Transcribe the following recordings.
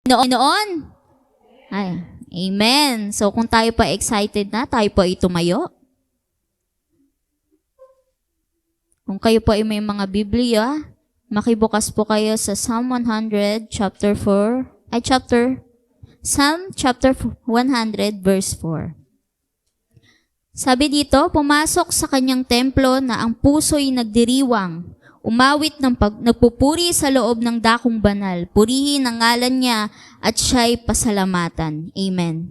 Noon. Ay, amen. So kung tayo pa excited na, tayo po ay tumayo. Kung kayo po ay may mga Biblia, makibukas po kayo sa Psalm 100, Psalm chapter 100, verse 4. Sabi dito, pumasok sa kanyang templo na ang puso'y nagdiriwang, umawit ng nagpupuri sa loob ng dakong banal, purihin ang ngalan niya at siya'y pasalamatan. Amen.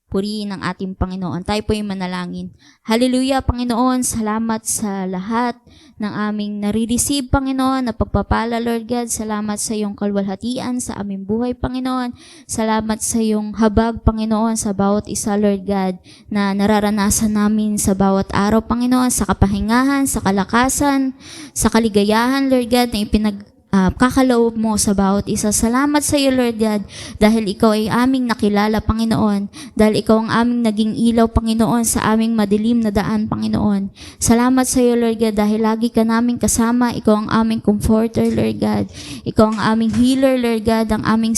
Purihin ang ating Panginoon. Tayo po yung manalangin. Hallelujah, Panginoon. Salamat sa lahat ng aming nare-receive, Panginoon, na pagpapala, Lord God. Salamat sa iyong kalwalhatian sa aming buhay, Panginoon. Salamat sa iyong habag, Panginoon, sa bawat isa, Lord God, na nararanasan namin sa bawat araw, Panginoon, sa kapahingahan, sa kalakasan, sa kaligayahan, Lord God, na kakaloob mo sa bawat isa. Salamat sa iyo, Lord God, dahil ikaw ay aming nakilala, Panginoon, dahil ikaw ang aming naging ilaw, Panginoon, sa aming madilim na daan, Panginoon. Salamat sa iyo, Lord God, dahil lagi ka naming kasama. Ikaw ang aming comforter, Lord God. Ikaw ang aming healer, Lord God, ang aming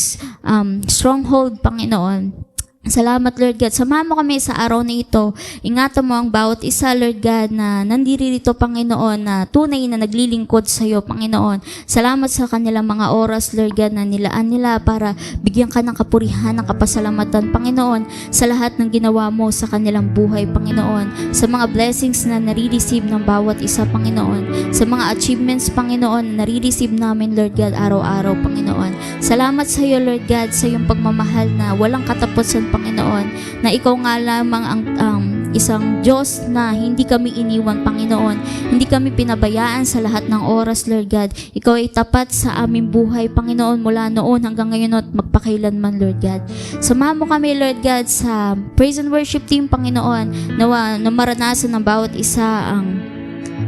stronghold, Panginoon. Salamat, Lord God. Samahan mo kami sa araw na ito. Ingatan mo ang bawat isa, Lord God, na nandirito, Panginoon, na tunay na naglilingkod sa iyo, Panginoon. Salamat sa kanilang mga oras, Lord God, na nilaan nila para bigyan ka ng kapurihan, ng kapasalamatan, Panginoon, sa lahat ng ginawa mo sa kanilang buhay, Panginoon. Sa mga blessings na nare-receive ng bawat isa, Panginoon. Sa mga achievements, Panginoon, na nare-receive namin, Lord God, araw-araw, Panginoon. Salamat sa iyo, Lord God, sa iyong pagmamahal na walang katapusan, Panginoon, na ikaw nga lamang ang isang Diyos na hindi kami iniwan, Panginoon. Hindi kami pinabayaan sa lahat ng oras, Lord God. Ikaw ay tapat sa aming buhay, Panginoon, mula noon hanggang ngayon at magpakailanman, Lord God. Samahan mo kami, Lord God, sa praise and worship team, Panginoon, na maranasan ng bawat isa ang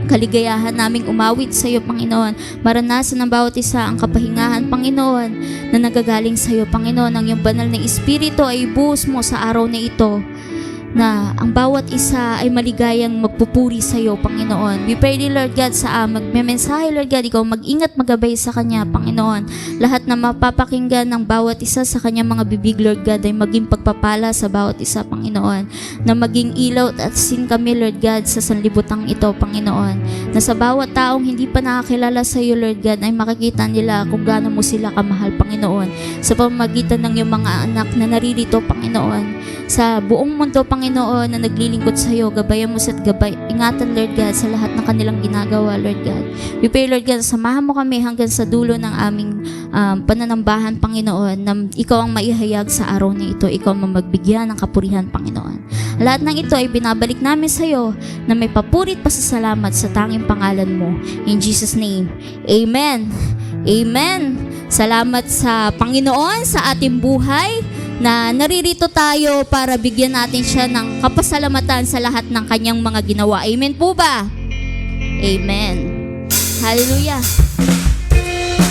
kaligayahan naming umawit sa iyo, Panginoon. Maranasan ng bawat isa ang kapahingahan, Panginoon, na nagagaling sa iyo, Panginoon. Ang iyong banal na Espiritu ay ibuhos mo sa araw na ito, na ang bawat isa ay maligayang magpupuri sa iyo, Panginoon. We pray, Lord God, sa magmemensahe, Lord God, ikaw mag-ingat, magabay sa kanya, Panginoon. Lahat na mapapakinggan ng bawat isa sa kanyang mga bibig, Lord God, ay maging pagpapala sa bawat isa, Panginoon. Na maging ilaw at asin kami, Lord God, sa sanlibutang ito, Panginoon. Na sa bawat taong hindi pa nakakilala sa iyo, Lord God, ay makikita nila kung gaano mo sila kamahal, Panginoon. Sa pamamagitan ng iyong mga anak na naririto, Panginoon. Sa buong mundo, Panginoon, na naglilingkod sa iyo, gabayan mo at gabay. Ingatan, Lord God, sa lahat ng kanilang ginagawa, Lord God. We pray, Lord God, samahan mo kami hanggang sa dulo ng aming pananambahan, Panginoon, na ikaw ang maihayag sa araw na ito. Ikaw ang magbigyan ng kapurihan, Panginoon. Lahat ng ito ay binabalik namin sa iyo na may papurit pasasalamat sa tanging pangalan mo. In Jesus' name, Amen. Amen. Salamat sa Panginoon sa ating buhay, na naririto tayo para bigyan natin siya ng kapasalamatan sa lahat ng kanyang mga ginawa. Amen po ba? Amen. Hallelujah.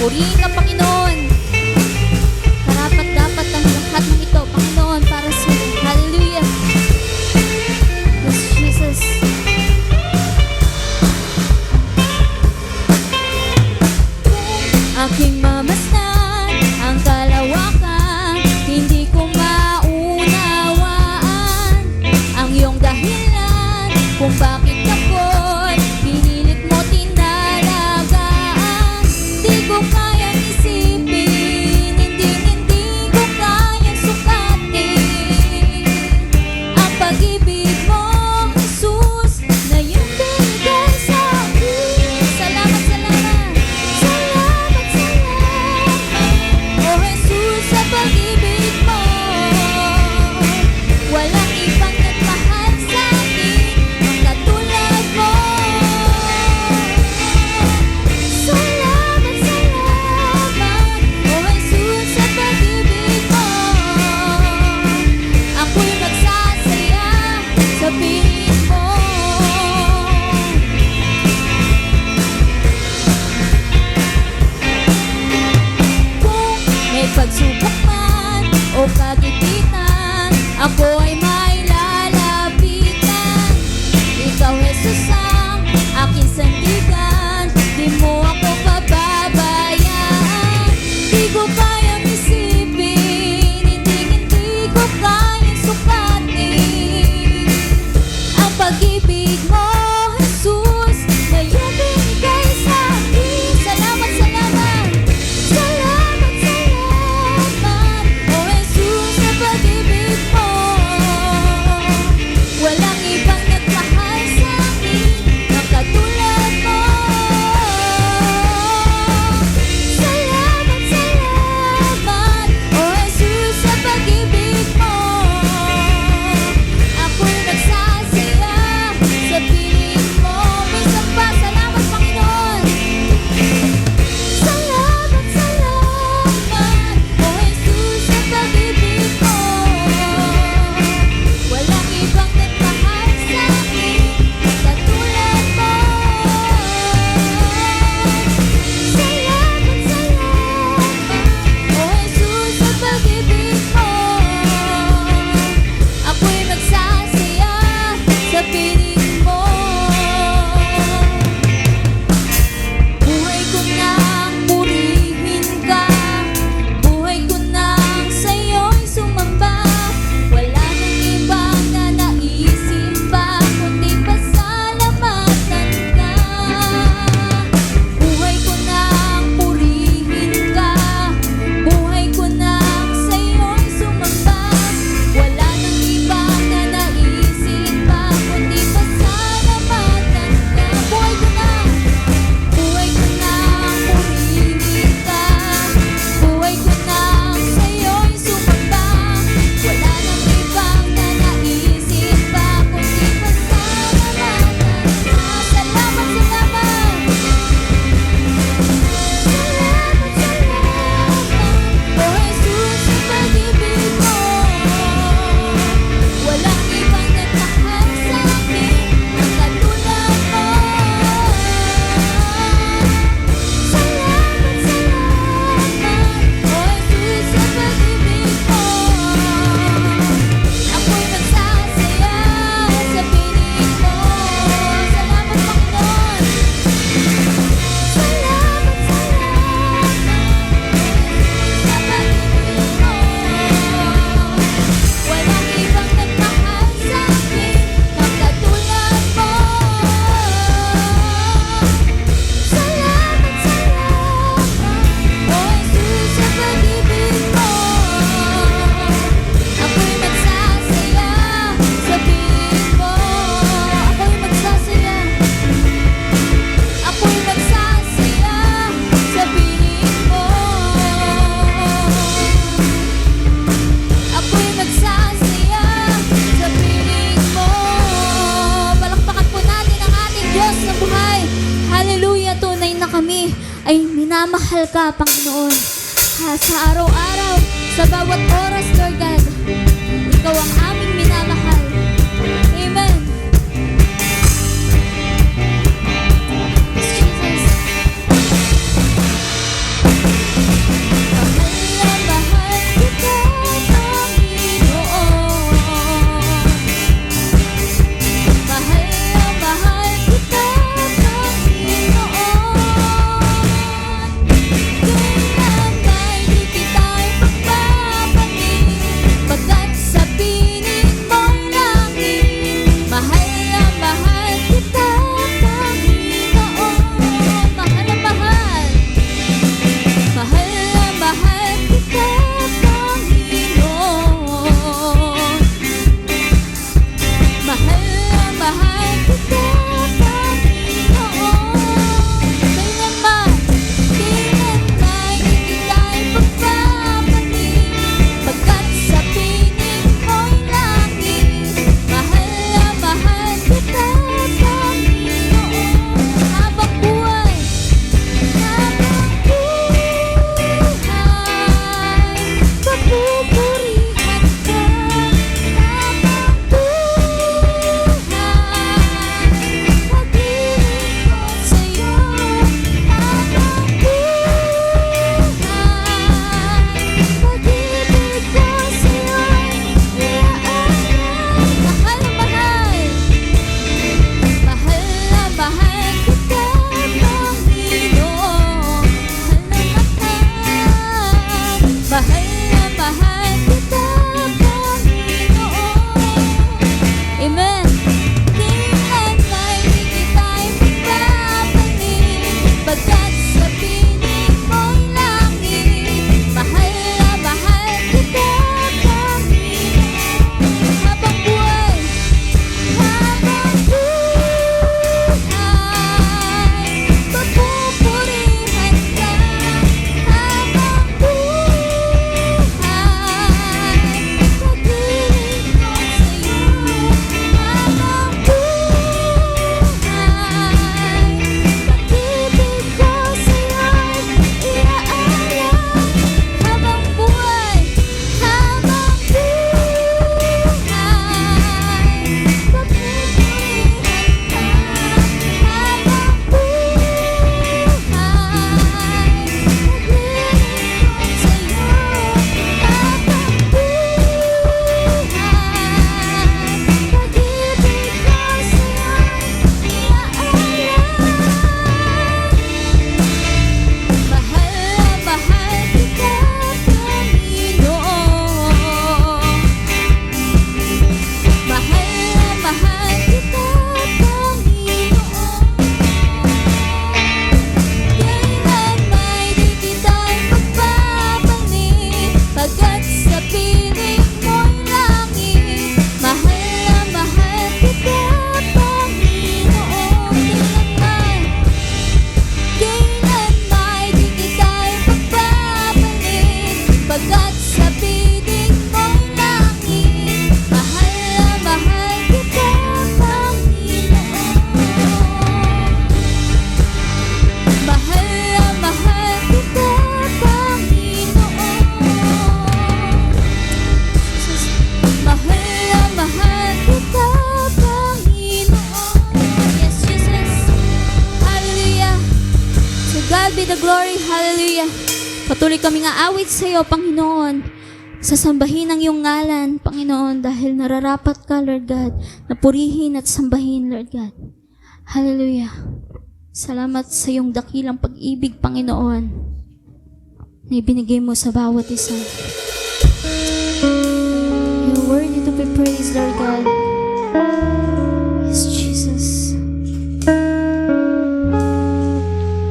Purihin ka, Panginoon. Karapat-dapat ang lahat ng ito, Panginoon, para sa iyo. Hallelujah. Yes, Jesus. Aking mamasdan ang kalawakan, hindi ko maunawaan ang iyong dahilan kung bakit ako'y pinilit mo tinalagaan. Di ko kayang isipin, hindi ko kayang sukatin ang pag-ibig mo, Jesus, na iyong binigay sa akin. Salamat, salamat, salamat, salamat, oh Jesus, sa pag-ibig mo. Walang ibang nagmahal sa akin ang katulad mo. Salamat, salamat, oh Jesus, sa pag-ibig mo. Ako'y magsasaya sa piling mo. Kung may pagsubok man o kagipitan, ako ay may lalapitan. Ikaw, Jesus, ang aking sandigan. Di mo ako pababayaan. Di ko kayang isipin, ka, Panginoon. Sa araw-araw, sa bawat oras, Lord God, Ikaw ang aming minamahal. Amen. Yes, Jesus. Mahal na mahal kita, Panginoon. Mahal na mahal kita, Panginoon. Kailan ay di kita ipagpapalit, pagkat sa piling mo'y langit. Mahal na mahal kita, Panginoon. Mahal na mahal. Mahal na mahal kita, Panginoon. Mahal na mahal kita, Panginoon. Kailanman di kita ipagpapalit, pagkat sa piling mo'y langit. Mahal na mahal kita, Panginoon. Habang buhay, papupurihan ka. Habang buhay, paglilingkod sa'yo. Habang buhay, pag-ibig ko sa'yo'y iaalay. Mahal na mahal. Mahal na mahal kita, Panginoon. Mahal na mahal kita, Panginoon. Amen. Kailan ay di kita ipagpapalit, pagkat sa piling mo'y langit. Mahal na mahal kita, Panginoon. Habang buhay, papupurihan ka. Habang buhay, paglilingkod sa'yo. Habang buhay, pag-ibig ko sa'yo'y iaalay. Habang buhay, pagkat sa piling mo'y langit. Mahal na mahal kita, Panginoon. Kailan may di kita ipagpapalit, pagkat sa piling mo'y langit. Mahal na mahal kita, Panginoon. Mahal na mahal kita, Panginoon. Mahal na mahal kita, Panginoon. Yes, Jesus. Hallelujah. To God be the glory. Hallelujah. Patuloy kami nga awit sa iyo, Panginoon. Sasambahin ang iyong ngalan, Panginoon, dahil nararapat ka, Lord God, na purihin at sambahin, Lord God. Hallelujah. Salamat sa iyong dakilang pag-ibig, Panginoon, na ibinigay mo sa bawat isa. You're worthy to be praised, Lord God. Yes, Jesus.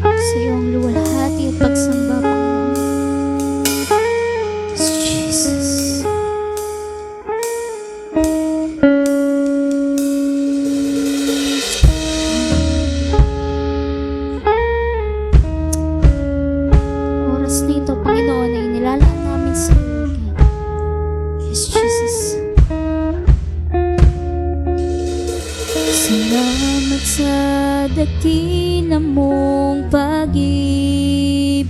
Sa iyong luwalhati at pagsamba, Panginoon. Yes, Jesus. Oras na ito, Panginoon, ay inilalaan namin sa iyo, Lord God. Yes, Jesus. Salamat sa dakila mong pag-ibig.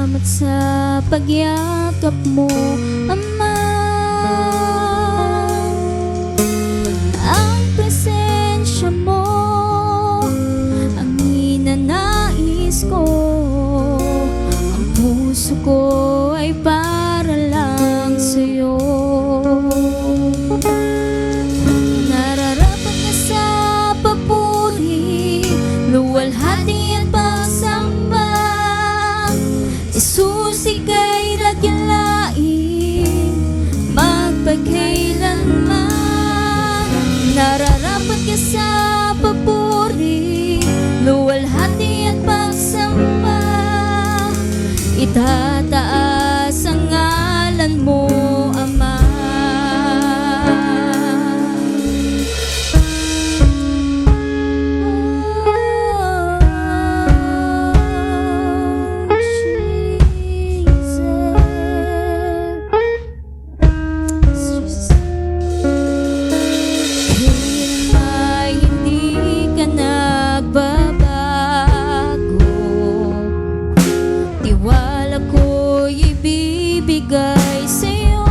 Salamat sa pagyakap mo, Ama. Ang presensya mo ang ninanais ko. Ang puso ko ay para lang sa'yo. Nararapat ka sa papuri, luwalhati at pagsamba. Jesus, ika'y dakilain, magpagkailanman. Nararapat ka sa papuri, luwalhati at pagsamba. Itataas ang ngalan mo, Ama. Ibibigay sa'yo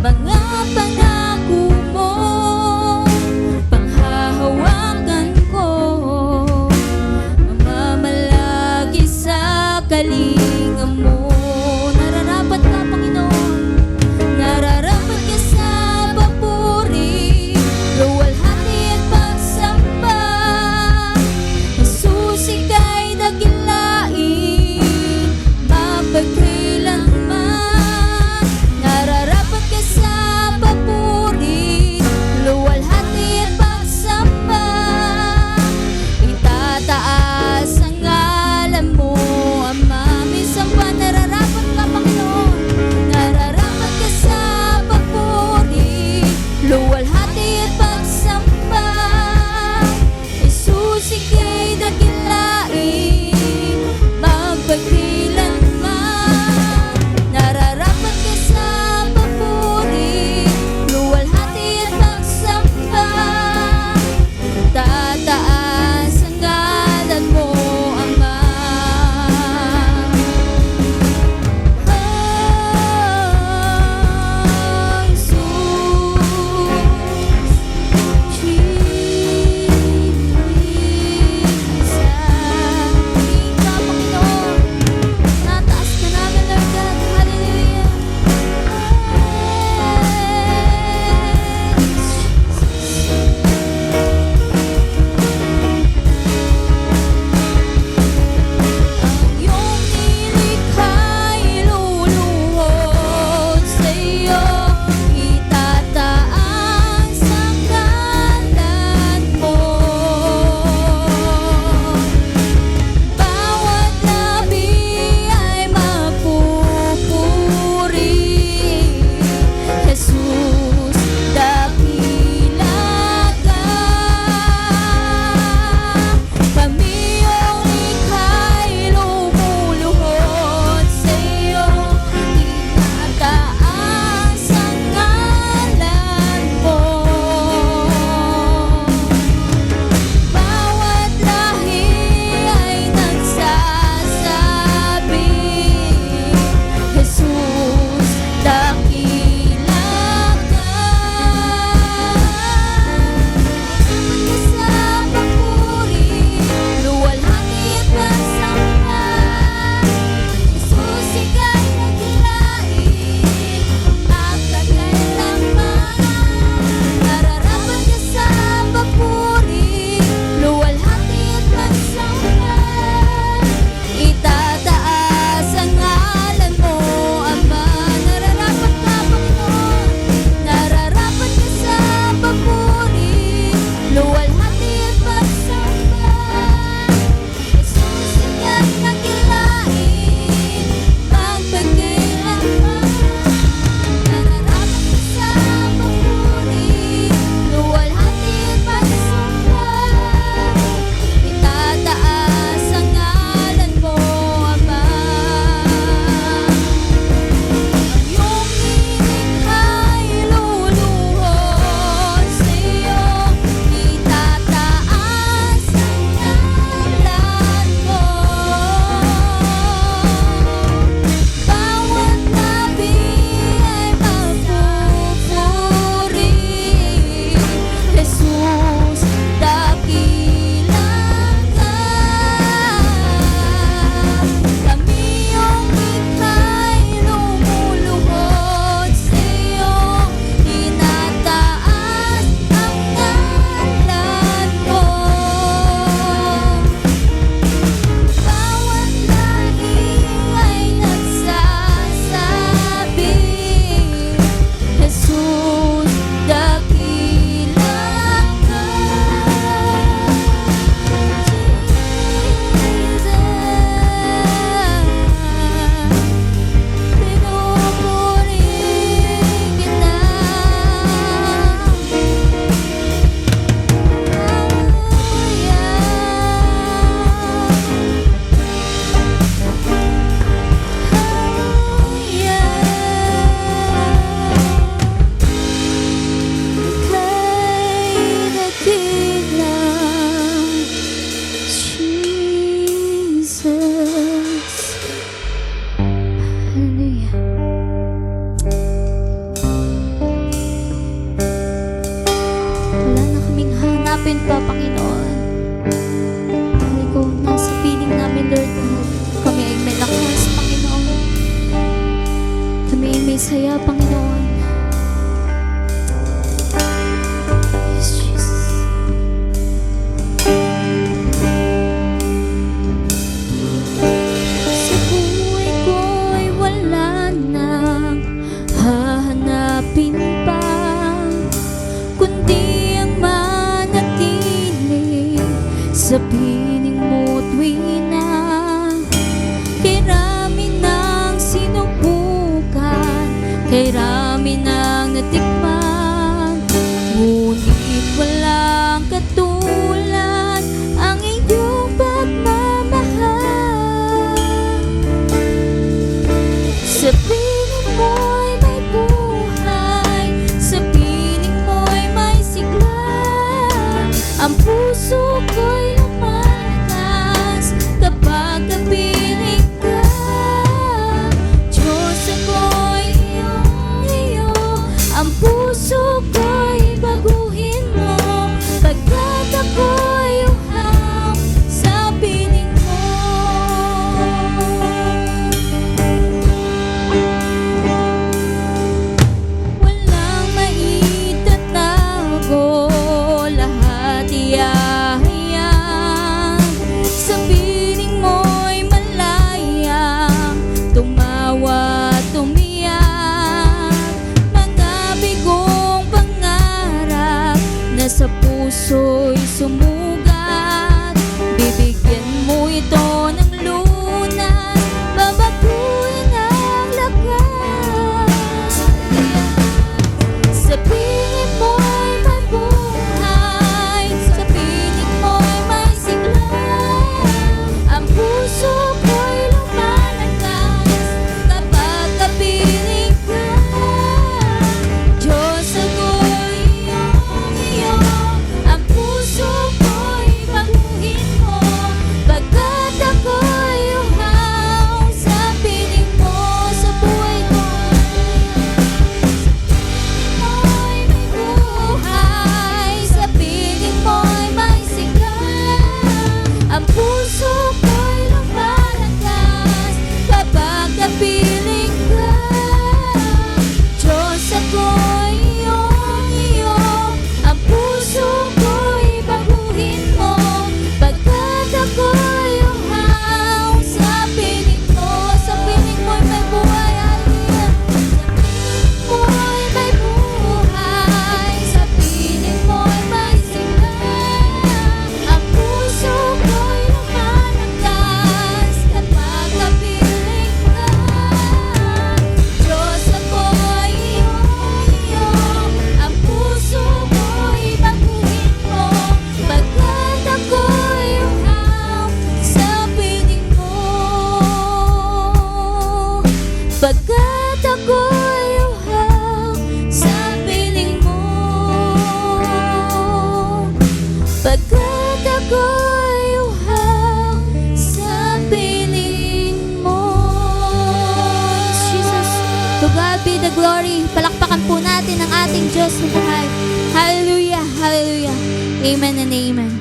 mga pangako mo, panghahawakan ko, mamamalagi sa kalinga mo. Nararapat ka, Panginoon, nararapat ka sa papuri, luwalhati at pagsamba. Jesus, ika'y dakilain, pagkailanman. Nararapat ka sa papuri, luwalhati at pagsamba. Itataas ang ngalan mo, Ama. Minsan pa nararapat ka, Panginoon, nararapat ka sa papuri, luwalhati at pagsamba. Jesus, ika'y dakilain, magpagkailanman. Nararapat ka sa papuri, luwalhati at pagsamba. Tataas ang ngalan mo, Ama. Jesus, Panginoon, saya, Panginoon. Yes, Jesus. Sa buhay ko'y wala nang hahanapin pa, kundi ang manatili sa piling mo't wina. Kay rami ng sinubukan, kay rami ng natikman, ngunit walang katulad ang iyong pagmamahal. Sa piling mo'y may buhay, sa piling mo'y may sigla. Ang puso ko'y lumalakas kapag kapiling ka. Diyos, ako'y iyong-iyo, ang puso ko'y baguhin mo, pagkat ako'y uhaw sa piling mo. Walang maitatago, lahat ihahayag. Sa piling mo'y malayang tumawa at umiyak. Mga bigong pangarap na sa puso'y sumugat, bibigyan mo ito ng lunas, babaguhin ang lakas. Sa piling mo'y may buhay, sa piling mo'y may sigla. Ang puso ko'y lumalakas kapag kapiling ka. Diyos, ako'y iyong-iyo, ang puso ko'y baguhin mo, pagkat ako'y uhaw sa piling mo. Sa buhay ko mo'y may buhay, sa piling mo'y may sigla. Ang puso ko'y lumalakas kapag kapiling ka. Diyos, ako'y iyong-iyo, ang puso ko'y baguhin mo, pagkat ako'y uhaw sa piling mo. Sa piling mo'y may buhay, hallelujah. Sa piling mo'y may buhay, sa piling mo'y may sigla. Ang puso ko'y lumalakas kapag kapiling ka. Diyos, ako'y iyong-iyo, ang puso ko'y baguhin mo, pagkat ako'y uhaw sa piling mo. Pagkat ako'y uhaw sa piling mo. Pagkat ako'y uhaw sa piling mo. Jesus, to God be the glory. Palakpakan po natin ang ating Diyos na buhay. Hallelujah, hallelujah. Amen and amen.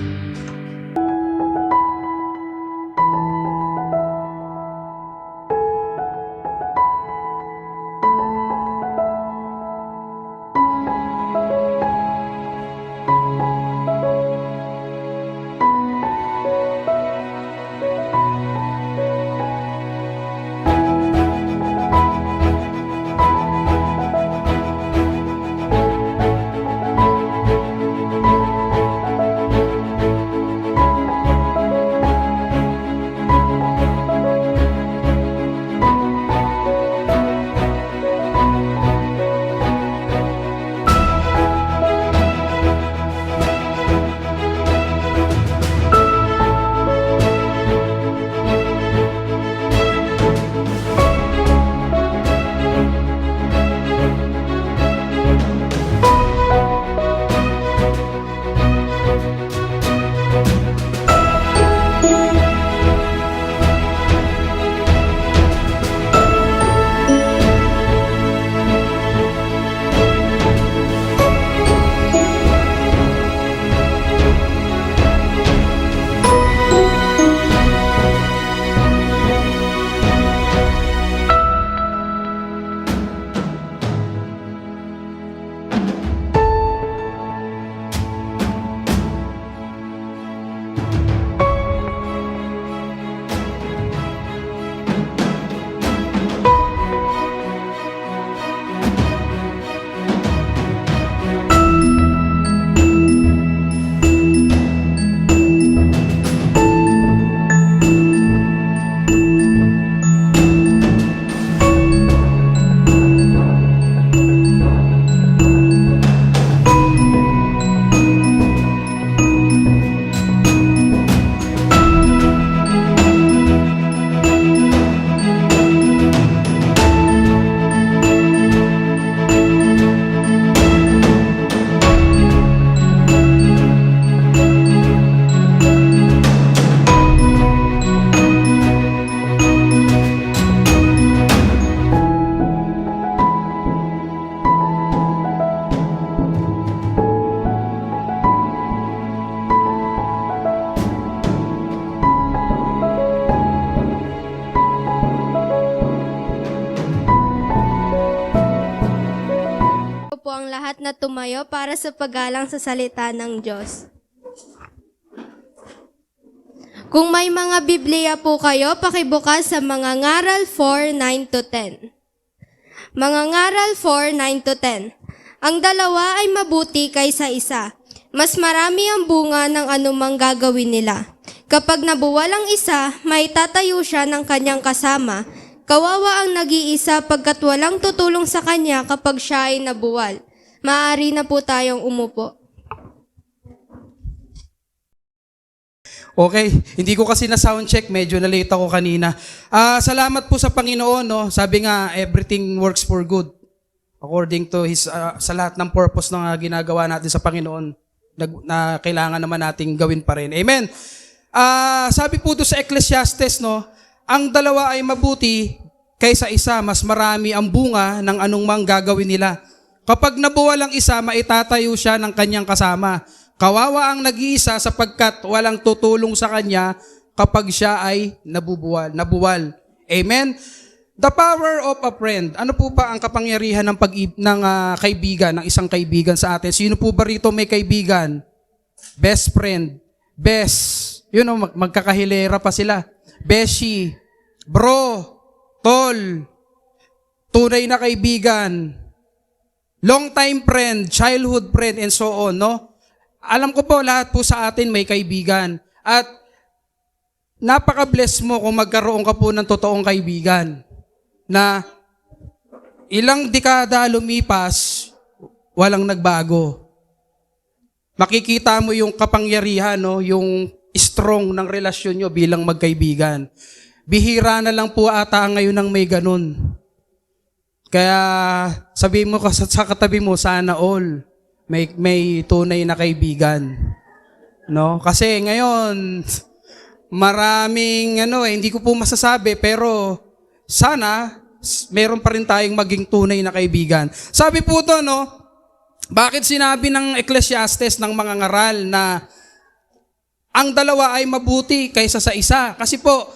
lahat na tumayo para sa paggalang sa salita ng Diyos. Kung may mga Biblia po kayo, pakibukas sa Mga Ngaral 4:9-10. Mga Ngaral 4:9-10. Ang dalawa ay mabuti kaysa isa. Mas marami ang bunga ng anumang gagawin nila. Kapag nabuwal ang isa, may tatayo siya ng kanyang kasama. Kawawa ang nag-iisa pagkat walang tutulong sa kanya kapag siya ay nabuwal. Maaari na po tayong umupo. Okay, hindi ko kasi na sound check, medyo na late ako kanina. Salamat po sa Panginoon, no. Sabi nga, everything works for good according to his sa lahat ng purpose na ginagawa natin sa Panginoon na kailangan naman nating gawin pa rin. Amen. Sabi po doon sa Ecclesiastes, no, ang dalawa ay mabuti kaysa isa, mas marami ang bunga ng anumang gagawin nila. Kapag nabuwal ang isa, maitatayo siya ng kanyang kasama. Kawawa ang nag-iisa sapagkat walang tutulong sa kanya kapag siya ay nabuwal. Amen? The power of a friend. Ano po ba ang kapangyarihan ng kaibigan, ng isang kaibigan sa atin? Sino po ba rito may kaibigan? Best friend. Best. Yun o, magkakahilera pa sila. Beshi. Bro. Tol. Tunay na kaibigan. Long time friend. Childhood friend and so on, no? Alam ko po, lahat po sa atin may kaibigan. At napaka-bless mo kung magkaroon ka po ng totoong kaibigan na ilang dekada lumipas, walang nagbago. Makikita mo yung kapangyarihan, no? Yung strong ng relasyon nyo bilang magkaibigan. Bihira na lang po ata ngayon ng may ganun. Kaya sabihin mo sa katabi mo, sana all may tunay na kaibigan. No? Kasi ngayon, maraming hindi ko po masasabi, pero sana meron pa rin tayong maging tunay na kaibigan. Sabi po to, no, bakit sinabi ng Ecclesiastes ng mga ngaral na ang dalawa ay mabuti kaysa sa isa? Kasi po,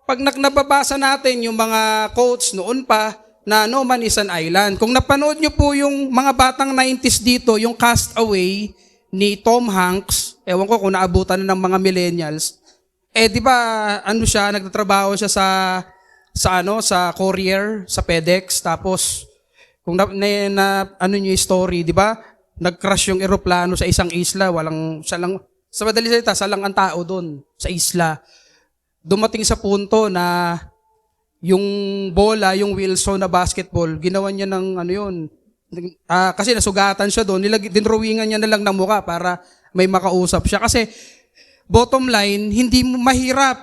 pag nababasa natin yung mga quotes noon pa, na no man is an island. Kung napanood nyo po yung mga batang 90s dito, yung Castaway ni Tom Hanks, ewan ko kung naabutan na ng mga millennials, di ba, siya, nagtatrabaho siya sa courier, sa FedEx, tapos, kung ano yung story, di ba, nag-crash yung eroplano sa isang isla, sa madali salita, salang ang tao doon, sa isla. Dumating sa punto na yung bola, yung Wilson na basketball, ginawa niya ng kasi nasugatan siya doon, dinrawingan niya na lang ng mukha para may makausap siya. Kasi bottom line, hindi mahirap,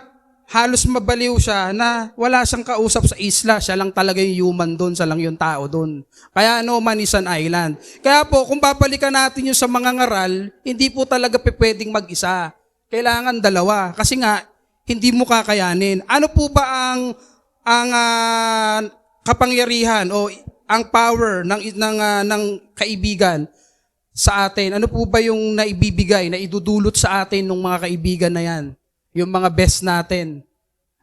halos mabaliw siya na wala siyang kausap sa isla, siya lang talaga yung human doon, siya lang yung tao doon. Kaya no man is an island. Kaya po, kung babalikan natin yung sa mga ngaral, hindi po talaga pwedeng mag-isa. Kailangan dalawa. Kasi nga, hindi mo kakayanin. Ano po ba ang kapangyarihan o ang power ng kaibigan sa atin? Ano po ba yung naibibigay, na idudulot sa atin ng mga kaibigan na yan? Yung mga best natin.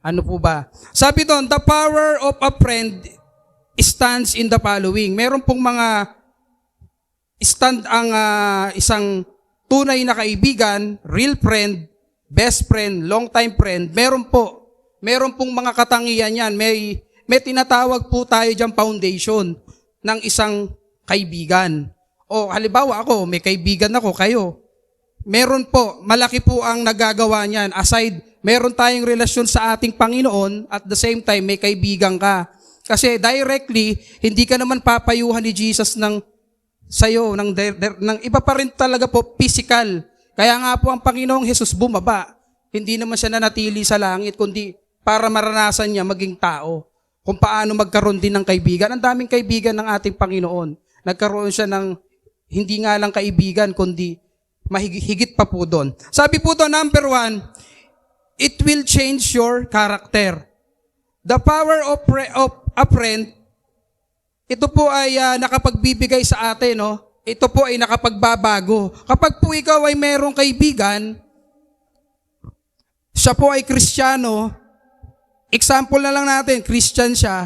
Ano po ba? Sabi doon, the power of a friend stands in the following. Meron pong mga stand ang isang tunay na kaibigan, real friend, best friend, long time friend. Meron pong mga katangian yan. May tinatawag po tayo dyan foundation ng isang kaibigan. O halimbawa ako, may kaibigan ako, kayo. Meron po, malaki po ang nagagawa niyan. Aside, meron tayong relasyon sa ating Panginoon, at the same time, may kaibigan ka. Kasi directly, hindi ka naman papayuhan ni Jesus sa'yo, ng iba pa rin talaga po, physical. Kaya nga po ang Panginoong Jesus bumaba. Hindi naman siya nanatili sa langit, kundi para maranasan niya maging tao. Kung paano magkaroon din ng kaibigan. Ang daming kaibigan ng ating Panginoon. Nagkaroon siya ng hindi nga lang kaibigan, kundi mahigit pa po doon. Sabi po to, number 1, it will change your character. The power of a friend, ito po ay nakapagbibigay sa atin, no? Ito po ay nakapagbabago. Kapag po ikaw ay merong kaibigan, siya po ay Kristiyano, example na lang natin, Christian siya,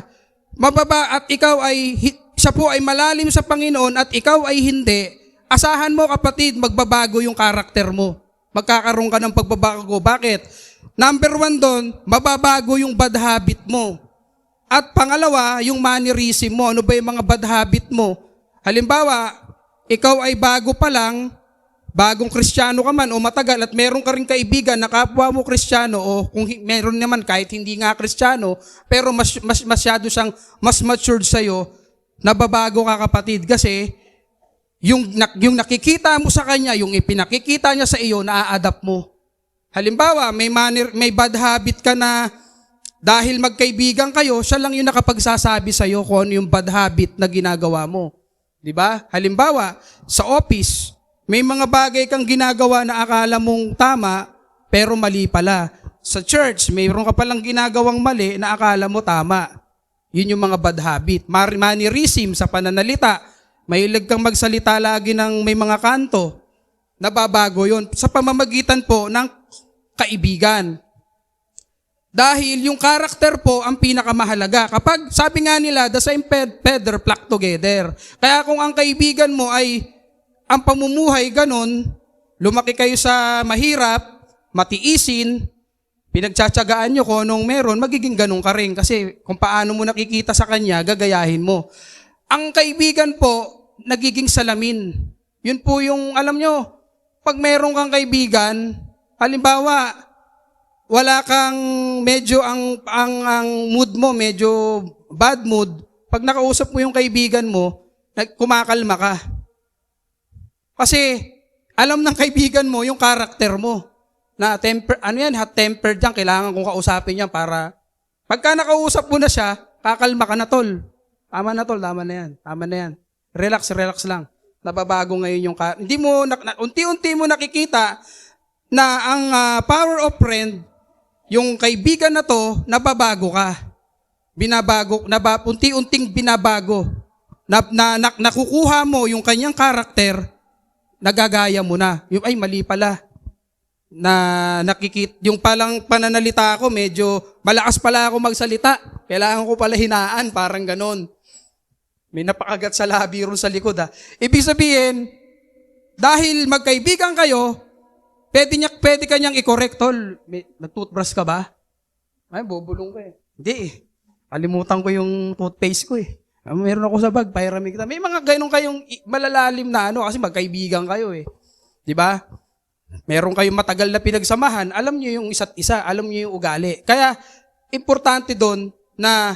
mababa at ikaw ay siya po ay malalim sa Panginoon at ikaw ay hindi, asahan mo kapatid, magbabago yung karakter mo. Magkakaroon ka ng pagbabago. Bakit? Number 1 doon, mababago yung bad habit mo. At pangalawa, yung mannerism mo. Ano ba yung mga bad habit mo? Halimbawa, ikaw ay bago pa lang, bagong Kristiyano ka man o matagal at meron ka rin kaibigan na kapwa mo Kristiyano o kung meron naman kahit hindi nga Kristiyano, pero masyado siyang mas matured sa'yo, nababago ka kapatid kasi yung nakikita mo sa kanya, yung ipinakikita niya sa iyo, naa-adapt mo. Halimbawa, may bad habit ka na dahil magkaibigan kayo, siya lang yung nakapagsasabi sa iyo kung ano yung bad habit na ginagawa mo. 'Di ba? Halimbawa, sa office, may mga bagay kang ginagawa na akala mong tama, pero mali pala. Sa church, mayroon ka palang ginagawang mali na akala mo tama. Yun yung mga bad habit. Mannerism sa pananalita. Mahilig kang magsalita lagi ng may mga kanto. Nababago yun. Sa pamamagitan po ng kaibigan. Dahil yung karakter po ang pinakamahalaga. Kapag sabi nga nila, the same feather flock together. Kaya kung ang kaibigan mo ay ang pamumuhay ganon, lumaki kayo sa mahirap, matiisin, pinagtsatsagaan nyo kung anong meron, magiging ganon ka rin. Kasi kung paano mo nakikita sa kanya, gagayahin mo. Ang kaibigan po, nagiging salamin. Yun po yung, alam nyo, pag meron kang kaibigan, halimbawa, wala kang medyo ang mood mo, medyo bad mood, pag nakausap mo yung kaibigan mo, kumakalma ka. Kasi alam ng kaibigan mo yung karakter mo. Na hot-tempered yan, kailangan kong kausapin yan para pagka nakausap mo na siya, kakalma ka na tol. Tama na tol, tama na yan. Relax lang. Nababago ngayon yung unti-unti mo nakikita na ang power of friend, yung kaibigan na to, nababago ka. Unti-unting binabago. Nakukuha mo yung kanyang karakter, nagagaya mo na. Yung ay mali pala. Yung palang pananalita ko, medyo malakas pala ako magsalita. Kailangan ko pala hinaan, parang ganon. May napakagat sa labi ron sa likod ha. Ibig sabihin, dahil magkaibigan kayo, pwede ka niyang i-correct, tol. Nag-toothbrush ka ba? Ay, bubulong ka eh. Hindi eh. Kalimutan ko yung toothpaste ko eh. Meron ako sa bag, pahiramig kita. May mga ganun kayong malalalim na kasi magkaibigan kayo eh. Di ba? Meron kayong matagal na pinagsamahan, alam niyo yung isa't isa, alam niyo yung ugali. Kaya, importante doon na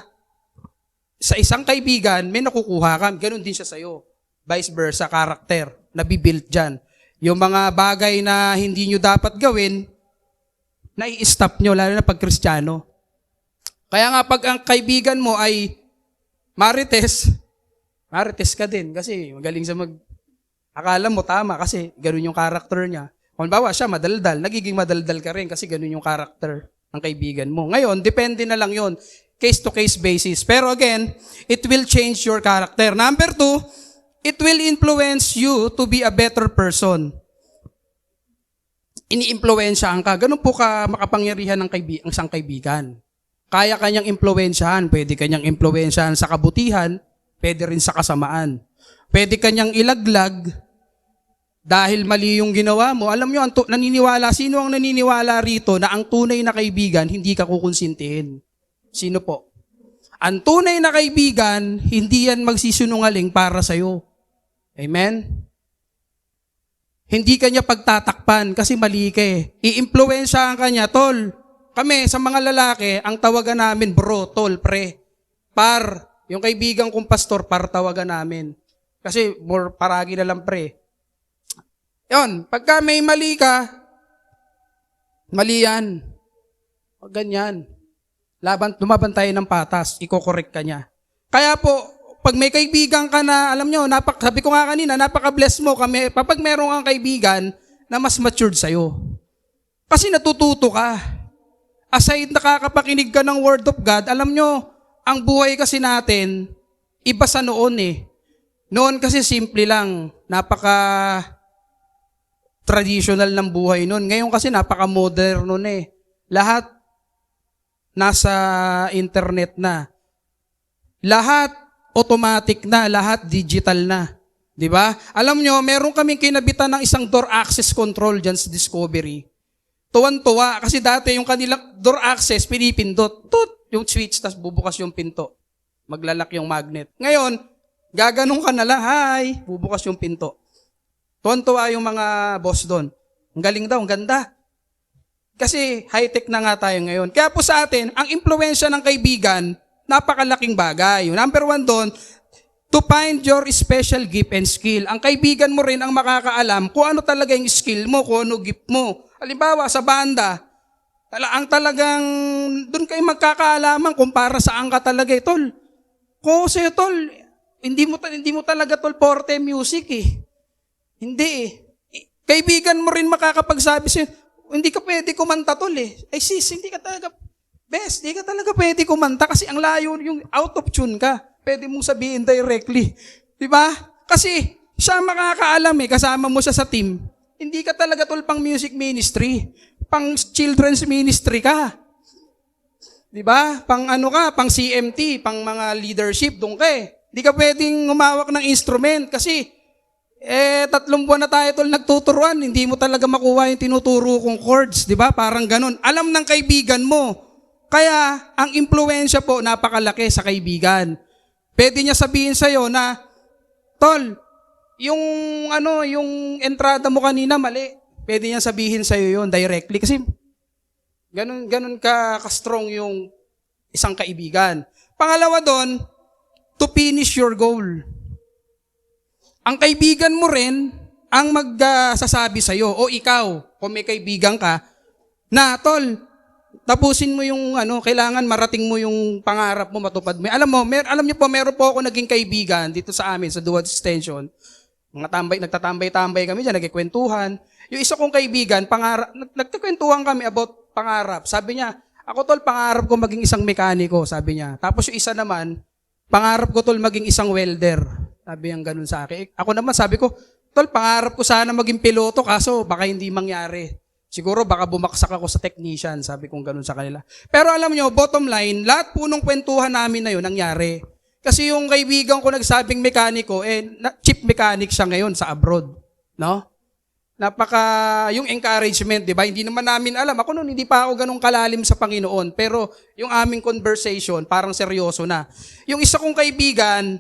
sa isang kaibigan, may nakukuha ka. Ganun din siya sa'yo. Vice versa, karakter, nabibuild dyan. Yung mga bagay na hindi nyo dapat gawin, nai-stop nyo, lalo na pag Kristiyano. Kaya nga pag ang kaibigan mo ay marites ka din kasi magaling sa akala mo tama kasi ganun yung karakter niya. Kung bawa siya madaldal, nagiging madaldal ka rin kasi ganun yung karakter ng kaibigan mo. Ngayon, depende na lang yon, case-to-case basis. Pero again, it will change your character. Number 2, it will influence you to be a better person. Ini-impluwensyahan ka. Ganun po ka makapangyarihan ng isang kaibigan. Kaya kanyang impluwensyahan. Pwede kanyang impluwensyahan sa kabutihan, pwede rin sa kasamaan. Pwede kanyang ilaglag dahil mali yung ginawa mo. Alam nyo, sino ang naniniwala rito na ang tunay na kaibigan, hindi ka kukonsintihin? Sino po? Ang tunay na kaibigan, hindi yan magsisinungaling para sa'yo. Amen? Hindi ka niya pagtatakpan kasi mali ka eh. I-impluwensyahan ka niya, tol. Kami, sa mga lalaki, ang tawagan namin, bro, tol, pre. Par. Yung kaibigan kong pastor, par tawagan namin. Kasi more paragi na lang pre. Yon, pagka may mali ka, mali yan. O ganyan. Lumaban tayo ng patas, iko-correct ka niya. Kaya po, pag may kaibigan ka na, alam nyo, sabi ko nga kanina, napaka-bless mo kami, kapag meron kang kaibigan na mas matured sa'yo. Kasi natututo ka. Aside nakakapakinig ka ng Word of God, alam nyo, ang buhay kasi natin, iba sa noon eh. Noon kasi simple lang, napaka-traditional ng buhay noon. Ngayon kasi napaka-modern noon eh. Lahat nasa internet na. Lahat automatic na, lahat digital na. 'Di ba? Alam nyo, meron kaming kinabitan ng isang door access control dyan sa Discovery. Tuwan-tuwa kasi dati yung kanilang door access pinipindot, yung switch tas bubukas yung pinto. Maglalak yung magnet. Ngayon, gaganong ka na lang, hi, bubukas yung pinto. Tuwan-tuwa yung mga boss doon. Ang galing daw, ang ganda. Kasi high-tech na nga tayo ngayon. Kaya po sa atin, ang impluwensya ng kaibigan, napakalaking bagay. Yung number 1 doon, to find your special gift and skill. Ang kaibigan mo rin ang makakaalam kung ano talaga yung skill mo, kung ano gift mo. Halimbawa, sa banda, ang talagang, doon kayo magkakaalaman kung para saan ka talaga, tol. Kung sa'yo, tol, hindi mo talaga, tol, forte music eh. Hindi eh. Kaibigan mo rin makakapagsabi sa'yo, hindi ka pwede kumanta, tol eh. Ay sis, hindi ka talaga, best, hindi ka talaga pwede kumanta kasi ang layo, yung out of tune ka. Pwede mong sabihin directly. Di ba? Kasi siya makakaalam eh, kasama mo siya sa team. Hindi ka talaga tol pang music ministry. Pang children's ministry ka. Di ba? Pang ano ka, pang CMT, pang mga leadership, doon ka eh. Hindi ka pwedeng humawak ng instrument kasi 3 buwan na tayo tol nagtuturuan, hindi mo talaga makuha yung tinuturo kong chords. Di ba? Parang ganun. Alam ng kaibigan mo. Kaya ang impluwensya po napakalaki sa kaibigan. Pwede niya sabihin sa'yo na, tol, yung entrada mo kanina mali. Pwede niya sabihin sa'yo yun directly. Kasi ganun ka-strong yung isang kaibigan. Pangalawa doon, to finish your goal. Ang kaibigan mo rin ang magsasabi sa'yo, o ikaw, kung may kaibigan ka, na, tol, tapusin mo yung kailangan marating mo yung pangarap mo, matupad mo. Alam niyo po, meron po ako naging kaibigan dito sa amin, sa Duwad Extension. Nagtatambay-tambay kami dyan, nagkikwentuhan. Yung isa kong kaibigan, nagkikwentuhan kami about pangarap. Sabi niya, ako tol, pangarap ko maging isang mekaniko, sabi niya. Tapos yung isa naman, pangarap ko tol maging isang welder. Sabi niya ganun sa akin. Ako naman sabi ko, tol, pangarap ko sana maging piloto, kaso baka hindi mangyari. Siguro baka bumaksak ako sa technician, sabi kong ganun sa kanila. Pero alam nyo, bottom line, lahat po nung kwentuhan namin na yun nangyari. Kasi yung kaibigan ko nagsabing mekaniko, chief mechanic siya ngayon sa abroad. No? Yung encouragement, di ba? Hindi naman namin alam. Ako noon, hindi pa ako ganun kalalim sa Panginoon. Pero yung aming conversation, parang seryoso na. Yung isa kong kaibigan,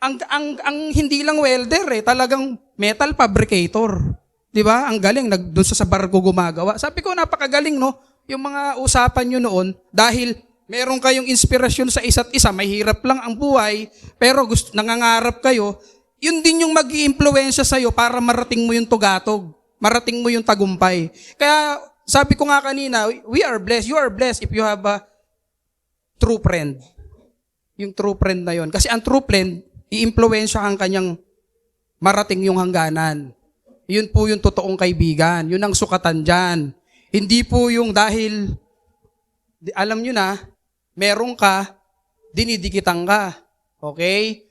ang hindi lang welder talagang metal fabricator. Di ba? Ang galing, doon sa barko gumagawa. Sabi ko, napakagaling, no? Yung mga usapan nyo noon, dahil meron kayong inspirasyon sa isa't isa, may hirap lang ang buhay, pero nangangarap kayo, yun din yung mag-iimpluwensya sa'yo para marating mo yung tugatog, marating mo yung tagumpay. Kaya, sabi ko nga kanina, we are blessed, you are blessed if you have a true friend. Yung true friend na yun. Kasi ang true friend, i-impluwensya ang kanyang marating yung hangganan. Yun po yung totoong kaibigan. Yun ang sukatan dyan. Hindi po yung dahil, alam nyo na, meron ka, dinidikitan ka. Okay?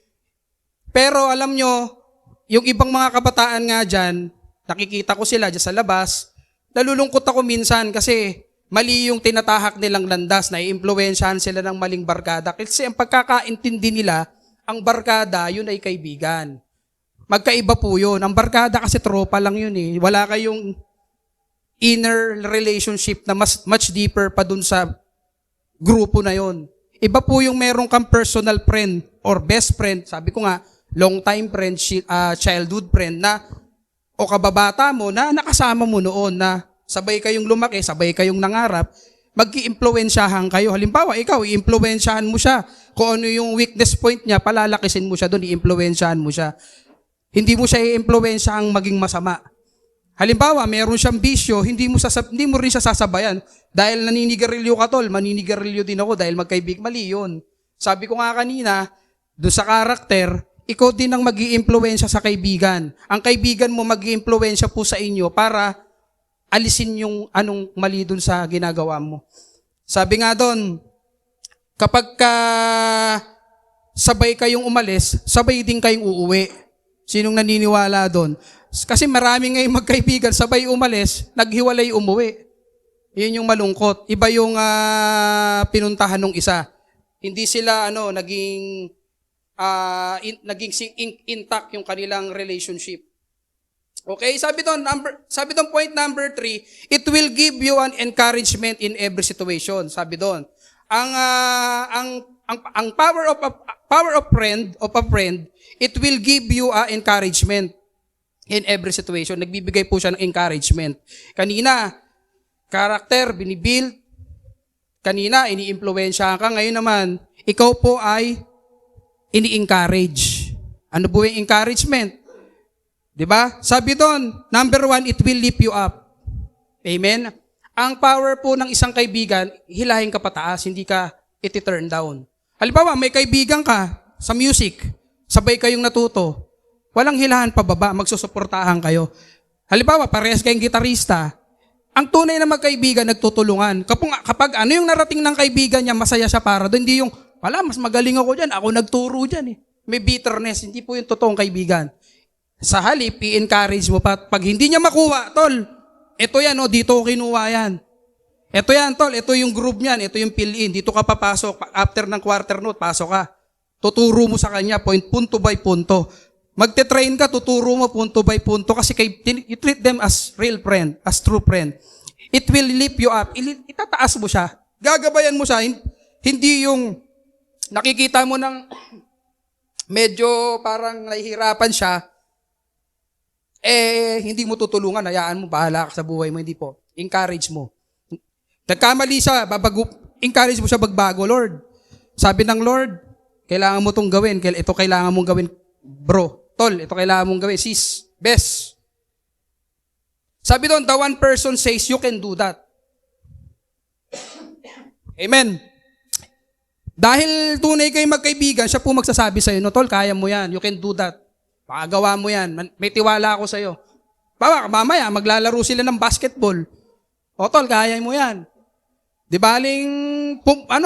Pero alam nyo, yung ibang mga kabataan nga dyan, nakikita ko sila dyan sa labas, nalulungkot ako minsan kasi mali yung tinatahak nilang landas, naiimpluwensyahan sila ng maling barkada. Kasi ang pagkakaintindi nila, ang barkada, yun ay kaibigan. Magkaiba po yun. Ang barkada kasi tropa lang yun eh. Wala kayong inner relationship na much deeper pa dun sa grupo na yun. Iba po yung meron kang personal friend or best friend, sabi ko nga, long time friend, childhood friend na o kababata mo na nakasama mo noon na sabay kayong lumaki, sabay kayong nangarap, mag-i-impluwensyahan kayo. Halimbawa, ikaw, i-impluwensyahan mo siya. Kung ano yung weakness point niya, palalakisin mo siya doon, i-impluwensyahan mo siya. Hindi mo siya i-impluwensyahang maging masama. Halimbawa, meron siyang bisyo, hindi mo rin siya sasabayan. Dahil naninigarilyo ka tol, maninigarilyo din ako dahil magkaibig. Mali yun. Sabi ko nga kanina, doon sa karakter, ikaw din ang mag-i-impluwensya sa kaibigan. Ang kaibigan mo mag-i-impluwensya po sa inyo para alisin yung anong mali doon sa ginagawa mo. Sabi nga doon, kapag sabay kayong umalis, sabay din kayong uuwi. Sinong naniniwala doon? Kasi marami ngayong magkaibigan, sabay umalis, naghiwalay umuwi. Yun yung malungkot. Iba yung pinuntahan ng isa. Hindi sila naging intact yung kanilang relationship. Okay, sabi doon point number 3, it will give you an encouragement in every situation. Sabi doon, ang power of a friend, it will give you a encouragement in every situation. Nagbibigay po siya ng encouragement. Kanina, character, binibuild. Kanina, ini-impluwensya ka. Ngayon naman, ikaw po ay ini-encourage. Ano po yung encouragement? Diba? Sabi doon, number 1, it will lift you up. Amen? Ang power po ng isang kaibigan, hilahin ka pataas, hindi ka iti-turn down. Halimbawa, may kaibigan ka sa music, sabay kayong natuto, walang hilahan pababa, magsusuportahan kayo. Halimbawa, parehas kayong gitarista, ang tunay na magkaibigan, nagtutulungan. Kapag ano yung narating ng kaibigan niya, masaya siya para doon, hindi yung, wala, mas magaling ako dyan, ako nagturo dyan eh. May bitterness, hindi po yung totoong kaibigan. Sa halip, i-encourage mo pa. Pag hindi niya makuha, tol, ito yan, dito ko kinuha yan. Ito yan, tol, ito yung group niyan, ito yung fill-in, dito ka papasok, after ng quarter note, pasok ka. Tuturo mo sa kanya, punto by punto. Magte-train ka, tuturo mo punto by punto, kasi you treat them as real friend, as true friend. It will lift you up, itataas mo siya, gagabayan mo siya, hindi yung nakikita mo ng medyo parang nahihirapan siya, hindi mo tutulungan, hayaan mo, bahala ka sa buhay mo, hindi po. Encourage mo. Nagkamali siya, encourage mo siya magbago, Lord. Sabi ng Lord, kailangan mo itong gawin, ito kailangan mong gawin, bro, tol, ito kailangan mong gawin, sis, best. Sabi doon, the one person says, you can do that. Amen. Dahil tunay kayo magkaibigan, siya po magsasabi sa'yo, no, tol, kaya mo yan, you can do that. Makagawa mo yan. May tiwala ako sa'yo. Mamaya, maglalaro sila ng basketball. O tol, kaya mo yan. Di baling,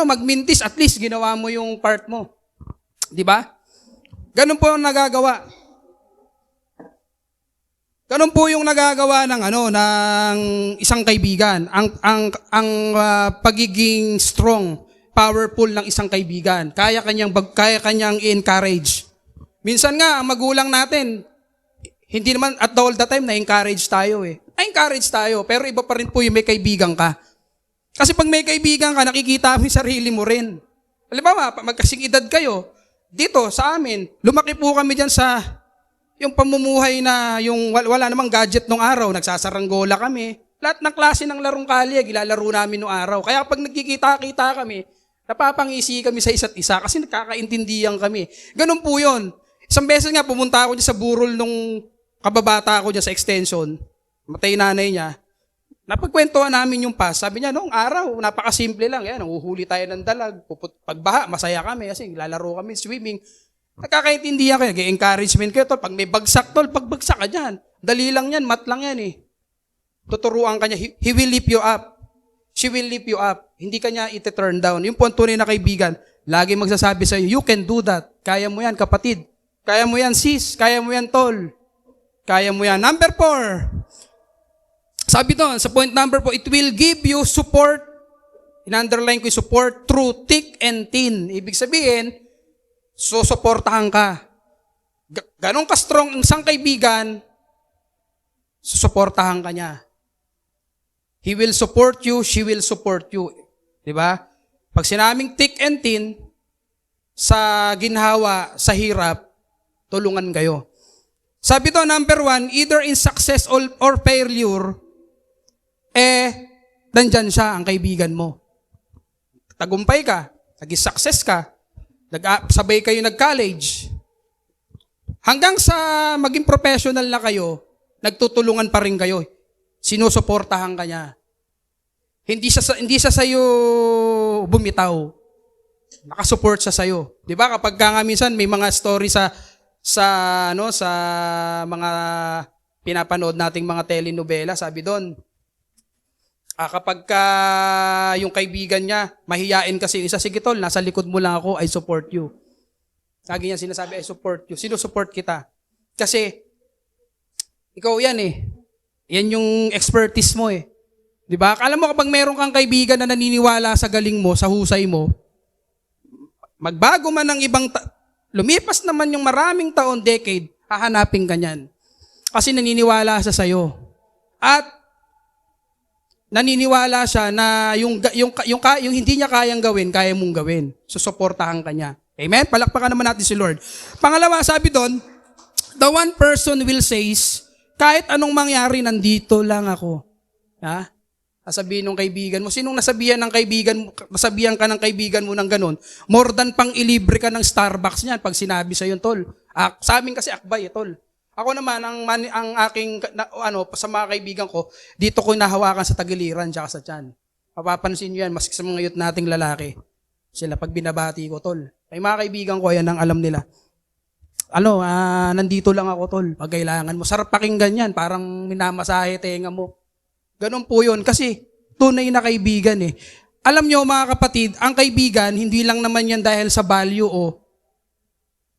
magmintis, at least ginawa mo yung part mo. Di ba? Ganun po yung nagagawa. Ganun po yung nagagawa ng isang kaibigan. Ang pagiging strong, powerful ng isang kaibigan. Kaya kanyang i-encourage. Minsan nga, ang magulang natin, hindi naman at all the time na-encourage tayo eh. Na-encourage tayo, pero iba pa rin po yung may kaibigan ka. Kasi pag may kaibigan ka, nakikita mo yung sarili mo rin. Halimbawa, magkasing edad kayo, dito sa amin, lumaki po kami dyan sa yung pamumuhay na yung wala namang gadget nung araw, nagsasaranggola kami. Lahat ng klase ng larong kalye, gilalaro namin nung araw. Kaya pag nagkikita-kita kami, napapangisi kami sa isa't isa kasi nagkakaintindihan kami. Ganun po yun. Isang beses nga, pumunta ako dyan sa burol nung kababata ko dyan sa extension. Matay nanay niya. Napagkwentuhan namin yung past. Sabi niya, noong araw, napakasimple lang. Yan, nanguhuli tayo ng dalag. Pagbaha, masaya kami kasi lalaro kami, swimming. Nagkakaintindihan kayo, encouragement kayo. Tol, pag may bagsak, tol, pagbagsak ka dyan. Dali lang yan, mat lang yan eh. Tuturuan ka niya, he will lift you up. She will lift you up. Hindi ka niya iti-turn down. Yung tunay na kaibigan, lagi magsasabi sa'yo, you can do that. Kaya mo yan, kapatid. Kaya mo yan, sis. Kaya mo yan, tol. Kaya mo yan. Number 4. Sabi doon, sa point number 4, it will give you support. In-underline ko yung support through thick and thin. Ibig sabihin, susuportahan ka. Ganon ka-strong ang isang kaibigan, susuportahan ka niya. He will support you, she will support you. Diba? Pag sinaming thick and thin, sa ginhawa, sa hirap, tulungan kayo. Sabi to, number 1, either in success or failure, nandyan siya ang kaibigan mo. Tagumpay ka, nag-success ka, sabay kayo nag-college. Hanggang sa maging professional na kayo, nagtutulungan pa rin kayo. Sinusuportahan ka niya. Hindi siya sa'yo bumitaw. Nakasupport siya sa'yo. Di ba? Kapag nga minsan may mga story sa mga pinapanood nating mga telenovela, sabi doon, kapag yung kaibigan niya, mahiyain kasi isa, sige tol, nasa likod mo lang ako, I support you. Lagi niya sinasabi, I support you. Sinusupport kita. Kasi, ikaw yan eh. Yan yung expertise mo eh. Di ba? Alam mo kapag meron kang kaibigan na naniniwala sa galing mo, sa husay mo, Magbago man ng lumipas naman yung maraming taon, decade, hahanapin ka niyan. Kasi naniniwala siya sa'yo. At naniniwala siya na yung hindi niya kayang gawin, kaya mong gawin. Susuportahan ka niya. Amen? Palakpakan naman natin si Lord. Pangalawa, sabi doon, the one person will says, kahit anong mangyari, nandito lang ako. Ha? Nasabihin ng kaibigan mo. Sinong nasabihan ka ng kaibigan mo ng ganun? More than pang ilibre ka ng Starbucks niyan pag sinabi sa yun, tol. Sa amin kasi akbay, tol. Ako naman, ang aking, sa mga kaibigan ko, dito ko nahawakan sa tagiliran tsaka sa tiyan. Mapapansin nyo yan, maski sa mga youth nating lalaki. Sila pag binabati ko, tol. May mga kaibigan ko, yan ang alam nila. Nandito lang ako, tol. Pag kailangan mo. Sarap pakinggan yan, parang minamasahe tenga mo. Ganun po yun, kasi tunay na kaibigan eh. Alam nyo mga kapatid, ang kaibigan, hindi lang naman yan dahil sa value o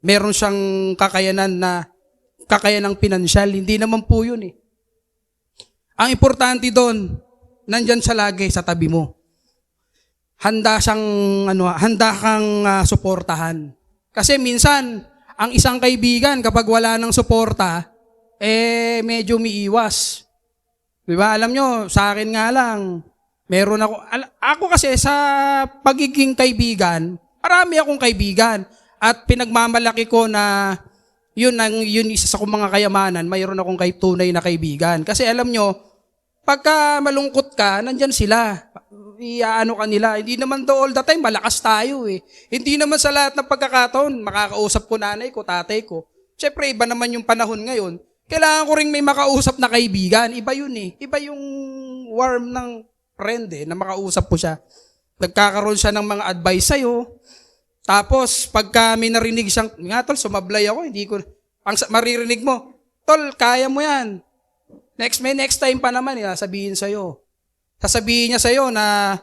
meron siyang kakayanang pinansyal. Hindi naman po yun eh. Ang importante doon, nandyan siya lagi sa tabi mo. Handa kang suportahan. Kasi minsan, ang isang kaibigan kapag wala ng suporta, medyo umiiwas. Diba? Alam nyo, sa akin nga lang, meron ako kasi sa pagiging kaibigan, marami akong kaibigan. At pinagmamalaki ko na yun isa sa mga kayamanan, mayroon akong tunay na kaibigan. Kasi alam nyo, pagka malungkot ka, nandyan sila. Iyaano ka nila. Hindi naman all the time, malakas tayo eh. Hindi naman sa lahat ng pagkakataon, makakausap ko nanay ko, tatay ko. Siyempre, iba naman yung panahon ngayon. Kailangan ko rin may makausap na kaibigan. Iba yun eh. Iba yung warm ng friend eh, na makausap ko siya. Nagkakaroon siya ng mga advice sa'yo. Tapos, pagka may narinig siyang, nga tol, sumablay ako, maririnig mo, tol, kaya mo yan. Next time pa naman, sasabihin sa'yo. Sasabihin niya sa'yo na,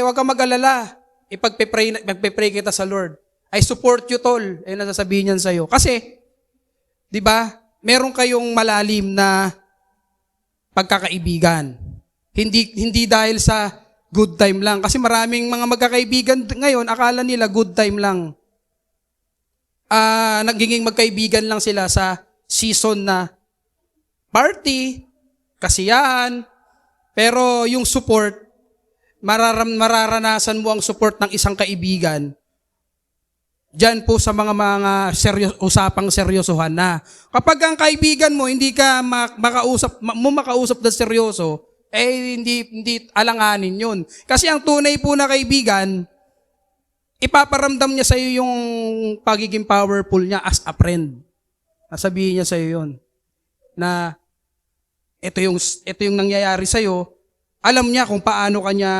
huwag kang mag-alala. Magpe-pray kita sa Lord. I support you, tol. Nasasabihin niyan sa'yo. Kasi, di ba, meron kayong malalim na pagkakaibigan. Hindi dahil sa good time lang. Kasi maraming mga magkakaibigan ngayon, akala nila good time lang. Nagiging magkaibigan lang sila sa season na party, kasiyahan, pero yung support, mararanasan mo ang support ng isang kaibigan diyan po sa mga usapang seryosohan na. Kapag ang kaibigan mo, hindi ka makausap na seryoso, hindi alanganin yun. Kasi ang tunay po na kaibigan, ipaparamdam niya sa iyo yung pagiging powerful niya as a friend. Nasabihin niya sa iyo yun. Na ito yung nangyayari sa iyo, alam niya kung paano kanya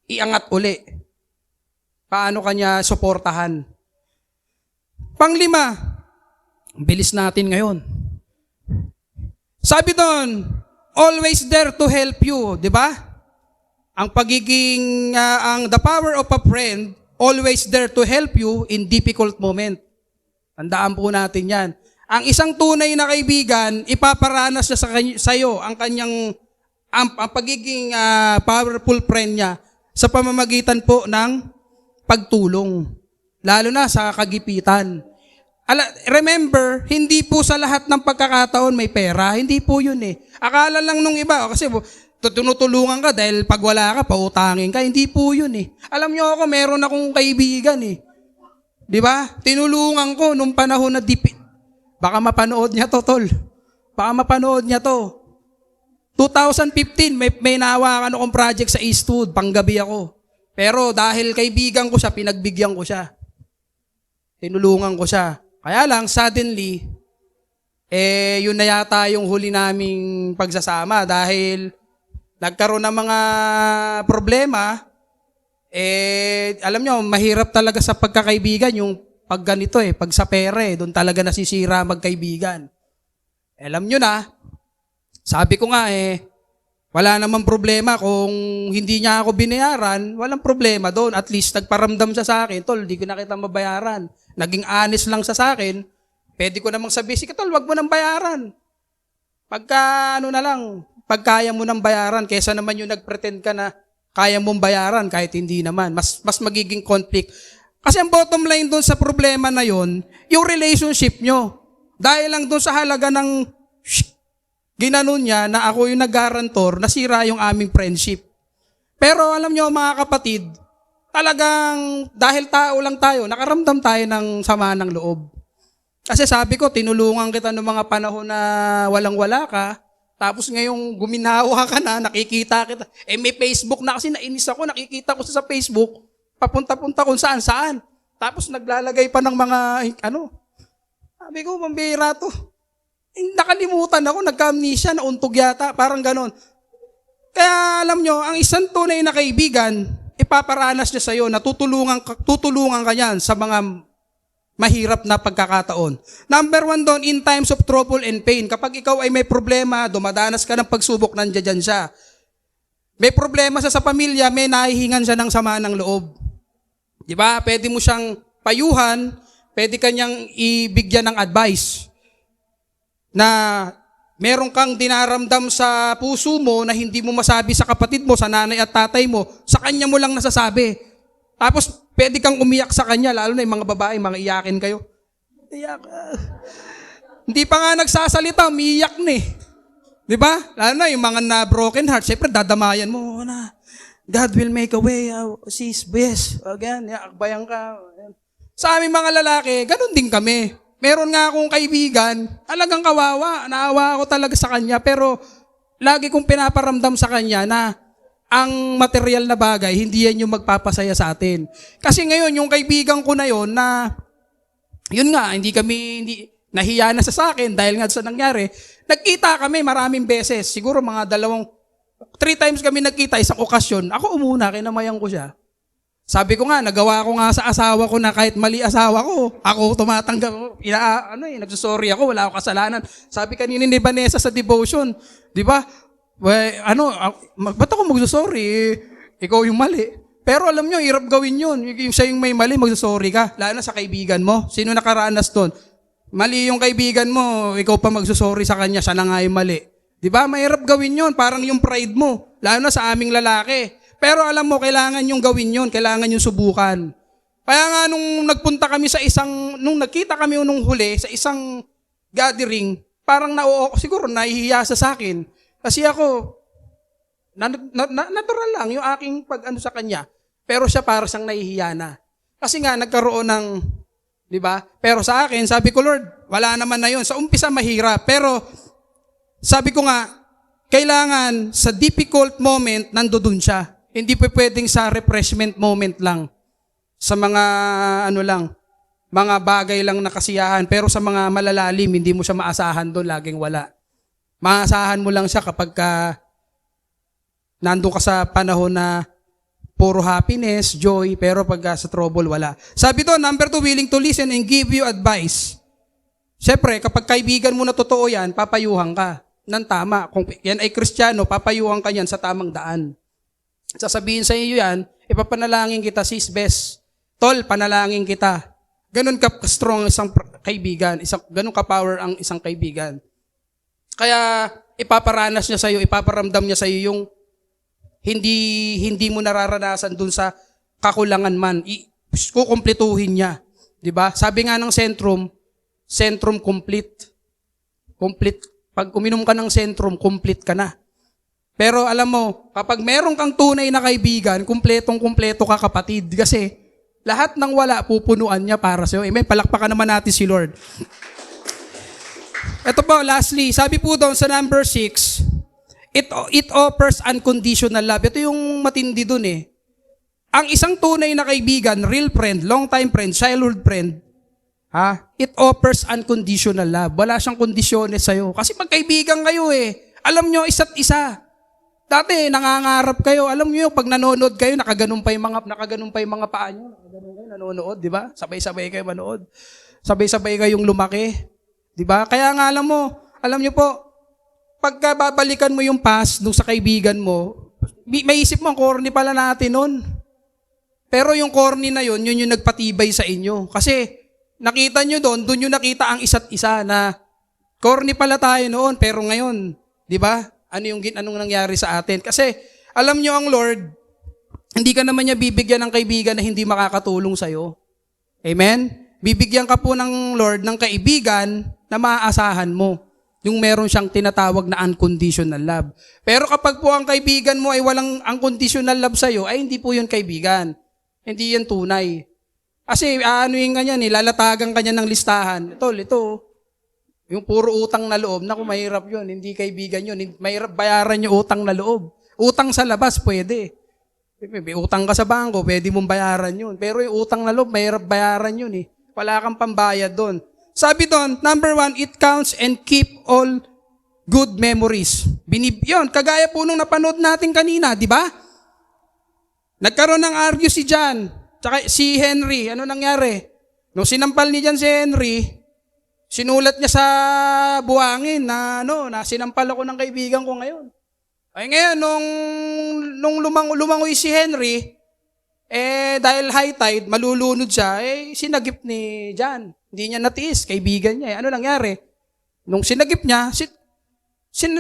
iangat uli. Paano kanya suportahan. Panglima, bilis natin ngayon. Sabi doon, always there to help you, di ba? Ang pagiging, the power of a friend, always there to help you in difficult moment. Tandaan po natin yan. Ang isang tunay na kaibigan, ipaparanas niya sa iyo ang pagiging powerful friend niya sa pamamagitan po ng pagtulong, lalo na sa kagipitan. Remember, hindi po sa lahat ng pagkakataon may pera. Hindi po yun eh. Akala lang nung iba, kasi tinutulungan ka dahil pag wala ka, pautangin ka. Hindi po yun eh. Alam nyo ako, meron akong kaibigan eh. Di ba? Tinulungan ko nung panahon na baka mapanood niya to, tol. Baka mapanood niya to. 2015, may nahawakan akong project sa Eastwood, panggabi ako. Pero dahil kaibigan ko siya, pinagbigyan ko siya. Tinulungan ko siya. Kaya lang, suddenly, yun na yata yung huli naming pagsasama dahil nagkaroon ng mga problema. Alam nyo, mahirap talaga sa pagkakaibigan yung pag ganito pag sa pera doon talaga nasisira magkaibigan. Alam nyo na, sabi ko nga wala namang problema kung hindi niya ako binayaran, walang problema doon. At least nagparamdam siya sa akin, tol, di ko na kita mabayaran. Naging honest lang siya sa akin, pwede ko namang sabihin, sige tol, wag mo nang bayaran. Pagka kaya mo nang bayaran, kesa naman yung nagpretend ka na kaya mong bayaran kahit hindi naman. Mas magiging conflict. Kasi ang bottom line doon sa problema na yon, yung relationship nyo. Dahil lang doon sa halaga ng ginanon niya na ako yung nag-guarantor, nasira yung aming friendship. Pero alam nyo mga kapatid, talagang dahil tao lang tayo, nakaramdam tayo ng sama ng loob. Kasi sabi ko, tinulungan kita noong mga panahon na walang-wala ka, tapos ngayong guminawa ka na, nakikita kita. May Facebook na kasi nainis ako, nakikita ko sa Facebook, papunta-punta kung saan-saan. Tapos naglalagay pa ng mga, sabi ko, mambira to. Nakalimutan ako, nagka-amnesia, nauntog yata, parang ganon. Kaya alam nyo, ang isang tunay na kaibigan, ipaparanas niya sa'yo na tutulungan ka niyan sa mga mahirap na pagkakataon. Number 1 doon, in times of trouble and pain. Kapag ikaw ay may problema, dumadanas ka ng pagsubok, nandiyan siya. May problema sa pamilya, may nahihingan siya ng sama ng loob. Di ba? Pwede mo siyang payuhan, pwede kanyang ibigyan ng advice na meron kang dinaramdam sa puso mo na hindi mo masabi sa kapatid mo, sa nanay at tatay mo, sa kanya mo lang nasasabi. Tapos, pwede kang umiyak sa kanya, lalo na yung mga babae, mga iyakin kayo. Iyak. Hindi pa nga nagsasalita, umiiyak na eh. Di ba? Lalo na yung mga na broken heart, syempre dadamayan mo na, God will make a way, sis, bes, again, akbayan ka. Sa aming mga lalaki, ganun din kami. Meron nga akong kaibigan, talagang kawawa, naawa ako talaga sa kanya, pero lagi kong pinaparamdam sa kanya na ang material na bagay, hindi yan yung magpapasaya sa atin. Kasi ngayon, yung kaibigan ko na yon na, yun nga, hindi nahiya na sa akin dahil nga sa nangyari, nagkita kami maraming beses, siguro mga 3 times kami nagkita, isang okasyon, ako umuna, kinamayan ko siya. Sabi ko nga, nagawa ko nga sa asawa ko na kahit mali asawa ko, ako tumatanggap, nagsusorry ako, wala akong kasalanan. Sabi kanina ni Vanessa sa devotion, di ba? Ba't ako magsusorry? Ikaw yung mali. Pero alam nyo, hirap gawin yun. Yung siya yung may mali, magsusorry ka. Lalo na sa kaibigan mo. Sino nakaranas doon? Mali yung kaibigan mo, ikaw pa magsusorry sa kanya, siya na nga yung mali. Di ba? Mahirap gawin yun, parang yung pride mo. Lalo na sa aming lalaki. Pero alam mo, kailangan yung gawin yun, kailangan yung subukan. Kaya nga nung nagpunta kami nung nakita kami nung huli sa isang gathering, parang siguro nahihiya sa akin. Kasi ako, natural lang yung aking sa kanya. Pero siya parang siyang nahihiya na. Kasi nga, nagkaroon ng, di ba? Pero sa akin, sabi ko, Lord, wala naman na yun. Sa umpisa, mahirap. Pero, sabi ko nga, kailangan sa difficult moment, nandoon siya. Hindi pwedeng sa refreshment moment lang. Sa mga mga bagay lang na kasiyahan. Pero sa mga malalalim, hindi mo siya maasahan doon, laging wala. Maasahan mo lang siya kapag nandun ka sa panahon na puro happiness, joy, pero pag sa trouble, wala. Sabi doon, number 2, willing to listen and give you advice. Siyempre, kapag kaibigan mo na totoo yan, papayuhan ka ng tama. Kung yan ay Kristiyano, papayuhan ka yan sa tamang daan. Sasabihin sa iyo yan, ipapanalangin kita, sis, bes. Tol, panalangin kita. Ganun ka-strong isang kaibigan, ganun ka-power ang isang kaibigan. Kaya ipaparanas niya sa iyo, ipaparamdam niya sa iyo yung hindi mo nararanasan dun sa kakulangan man. Kukumpletuhin niya. 'Di ba? Sabi nga ng Centrum complete. Complete. Pag uminom ka ng Centrum, complete ka na. Pero alam mo, kapag meron kang tunay na kaibigan, kumpletong-kumpleto ka kapatid. Kasi lahat ng wala, pupunuan niya para sa'yo. Amen. Palakpakan naman natin si Lord. Ito po, lastly, sabi po doon sa number 6, it offers unconditional love. Ito yung matindi doon eh. Ang isang tunay na kaibigan, real friend, long-time friend, childhood friend, it offers unconditional love. Wala siyang kondisyones sa'yo. Kasi magkaibigan kayo eh. Alam nyo, isa't isa. Dati, nangangarap kayo. Alam nyo, pag nanonood kayo, nakaganon pa yung mga paa nyo. Nakaganon kayo, nanonood, di ba? Sabay-sabay kayo manood. Sabay-sabay kayong lumaki. Di ba? Kaya nga alam nyo po, pagka babalikan mo yung past nung sa kaibigan mo, may isip mo, ang corny pala natin nun. Pero yung corny na yun yung nagpatibay sa inyo. Kasi, nakita nyo doon nyo nakita ang isa't isa na corny pala tayo noon, pero ngayon, di ba? Anong nangyari sa atin? Kasi, alam nyo ang Lord, hindi ka naman niya bibigyan ng kaibigan na hindi makakatulong sa'yo. Amen? Bibigyan ka po ng Lord ng kaibigan na maaasahan mo. Yung meron siyang tinatawag na unconditional love. Pero kapag po ang kaibigan mo ay walang unconditional love sa'yo, ay hindi po yun kaibigan. Hindi yan tunay. Kasi aanuhin ka niya, lalatagan ka niya ng listahan. Ito. Yung puro utang na loob, naku, mahirap yun. Hindi kaibigan yun. Mahirap bayaran yung utang na loob. Utang sa labas, pwede. May utang ka sa bangko, pwede mong bayaran yun. Pero yung utang na loob, mahirap bayaran yun eh. Wala kang pambayad doon. Sabi doon, number 1, it counts and keep all good memories. Yun, kagaya po nung napanood natin kanina, di ba? Nagkaroon ng argue si John, tsaka si Henry. Ano nangyari? Nung sinampal ni John si Henry, sinulat niya sa buhangin na sinampal ako ng kaibigan ko ngayon. Ay ngayon, nung lumangoy si Henry, dahil high tide, malulunod siya, sinagip ni John. Hindi niya natiis, kaibigan niya. Ano nangyari? Nung sinagip niya,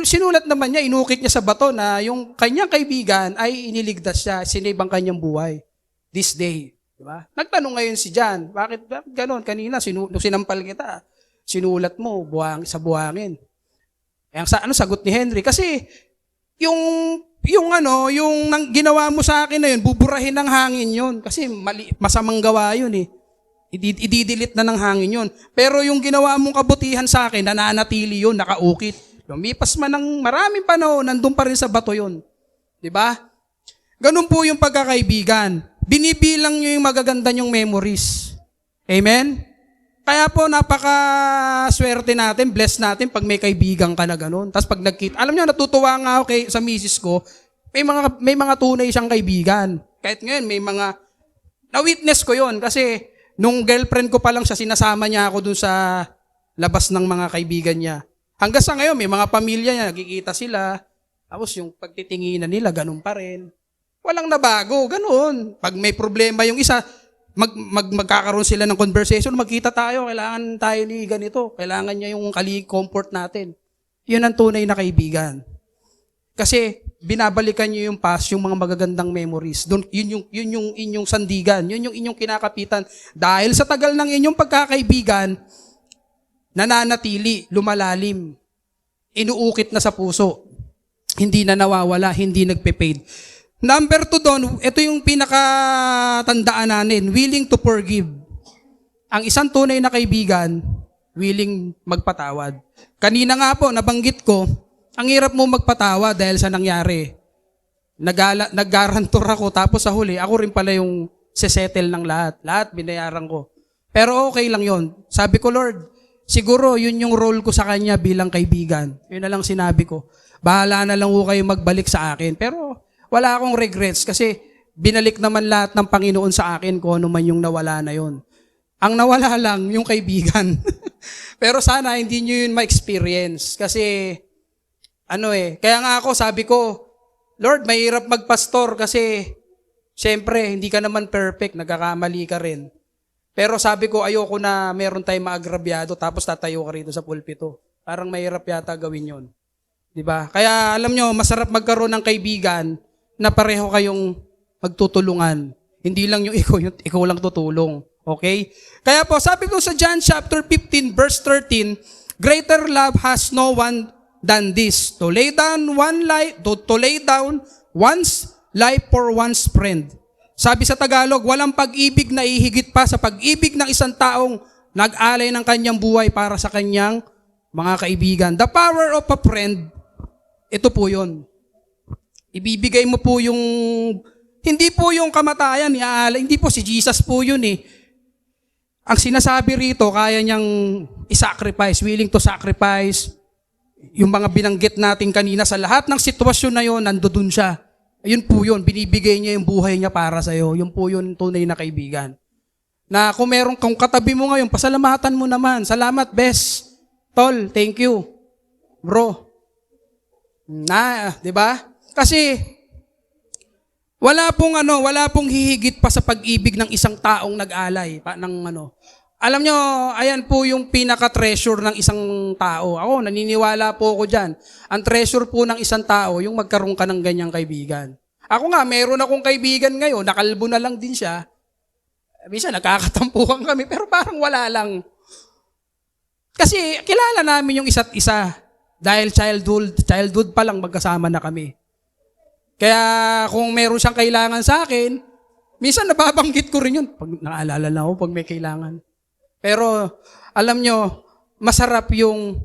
sinulat naman niya, inukit niya sa bato na yung kanyang kaibigan ay iniligtas siya, sinave ang kanyang buhay. This day. Diba? Nagtanong ngayon si John, bakit ganon? Kanina, nung sinampal kita, sinulat mo sa buhangin. Ano sagot ni Henry? Kasi, yung ginawa mo sa akin na yun, buburahin ng hangin yun. Kasi masamang gawa yun eh. Ididelete na ng hangin yun. Pero yung ginawa mong kabutihan sa akin, nananatili yun, nakaukit. Lumipas man ng maraming panahon, nandun pa rin sa bato yun. Diba? Ganun po yung pagkakaibigan. Binibilang nyo yung magaganda nyong memories. Amen? Kaya po napaka-swerte natin, bless natin pag may kaibigan ka na ganun. Tapos pag nagkita, alam niyo, natutuwa nga ako sa misis ko, may mga tunay siyang kaibigan. Kahit ngayon, na-witness ko yon kasi nung girlfriend ko pa lang siya, sinasama niya ako dun sa labas ng mga kaibigan niya. Hanggang sa ngayon, may mga pamilya niya, nagkikita sila. Tapos yung pagtitinginan nila, ganun pa rin. Walang nabago, ganun. Pag may problema yung isa, magkakaroon sila ng conversation, magkita tayo, kailangan tayo ni ganito, kailangan niya yung comfort natin. Yun ang tunay na kaibigan. Kasi binabalikan niyo yung past, yung mga magagandang memories. Yun yung inyong sandigan, yun yung inyong kinakapitan. Dahil sa tagal ng inyong pagkakaibigan, nananatili, lumalalim, inuukit na sa puso, hindi na nawawala, hindi nagpe-fade. Number 2 doon, ito yung pinakatandaan natin, willing to forgive. Ang isang tunay na kaibigan, willing magpatawad. Kanina nga po, nabanggit ko, ang hirap mo magpatawad dahil sa nangyari. Nag-garantor ako, tapos sa huli, ako rin pala yung sesettle ng lahat. Lahat binayaran ko. Pero okay lang yon. Sabi ko, Lord, siguro yun yung role ko sa Kanya bilang kaibigan. Yun na lang sinabi ko. Bahala na lang ko kayo magbalik sa akin. Pero wala akong regrets kasi binalik naman lahat ng Panginoon sa akin kung ano man yung nawala na yon. Ang nawala lang yung kaibigan. Pero sana hindi nyo yun ma-experience. Kasi, kaya nga ako sabi ko, Lord, mahirap magpastor kasi, syempre, hindi ka naman perfect, nagkakamali ka rin. Pero sabi ko, ayoko na meron tayong maagrabyado tapos tatayo ka rito sa pulpito. Parang mahirap yata gawin yun. Diba? Kaya alam nyo, masarap magkaroon ng kaibigan na pareho kayong magtutulungan. Hindi lang yung ikaw lang tutulong. Okay? Kaya po, sabi ko sa John chapter 15, verse 13, greater love has no one than this, to lay down one's life for one's friend. Sabi sa Tagalog, walang pag-ibig na ihigit pa sa pag-ibig ng isang taong nag-alay ng kanyang buhay para sa kanyang mga kaibigan. The power of a friend, ito po yun. Ibibigay mo po yung, hindi po yung kamatayan, hindi po si Jesus po yun eh. Ang sinasabi rito, kaya niyang i-sacrifice, willing to sacrifice. Yung mga binanggit natin kanina, sa lahat ng sitwasyon na yun, nandoon siya. Ayun po yun, binibigay niya yung buhay niya para sa'yo. Yun po yun, tunay na kaibigan. Na kung katabi mo ngayon, pasalamatan mo naman. Salamat, bes. Tol, thank you. Bro. Di ba? Kasi wala pong hihigit pa sa pag-ibig ng isang taong nag-alay Alam nyo, ayan po yung pinaka-treasure ng isang tao. Ako, naniniwala po ako dyan. Ang treasure po ng isang tao, yung magkaroon ka ng ganyang kaibigan. Ako nga, meron akong kaibigan ngayon, nakalbo na lang din siya. Minsan nagkakatampukan kami, pero parang wala lang. Kasi kilala namin yung isa't isa. Dahil childhood pa lang magkasama na kami. Kaya kung meron siyang kailangan sa akin, minsan nababanggit ko rin yun. Pag naalala lang ako pag may kailangan. Pero alam nyo, masarap yung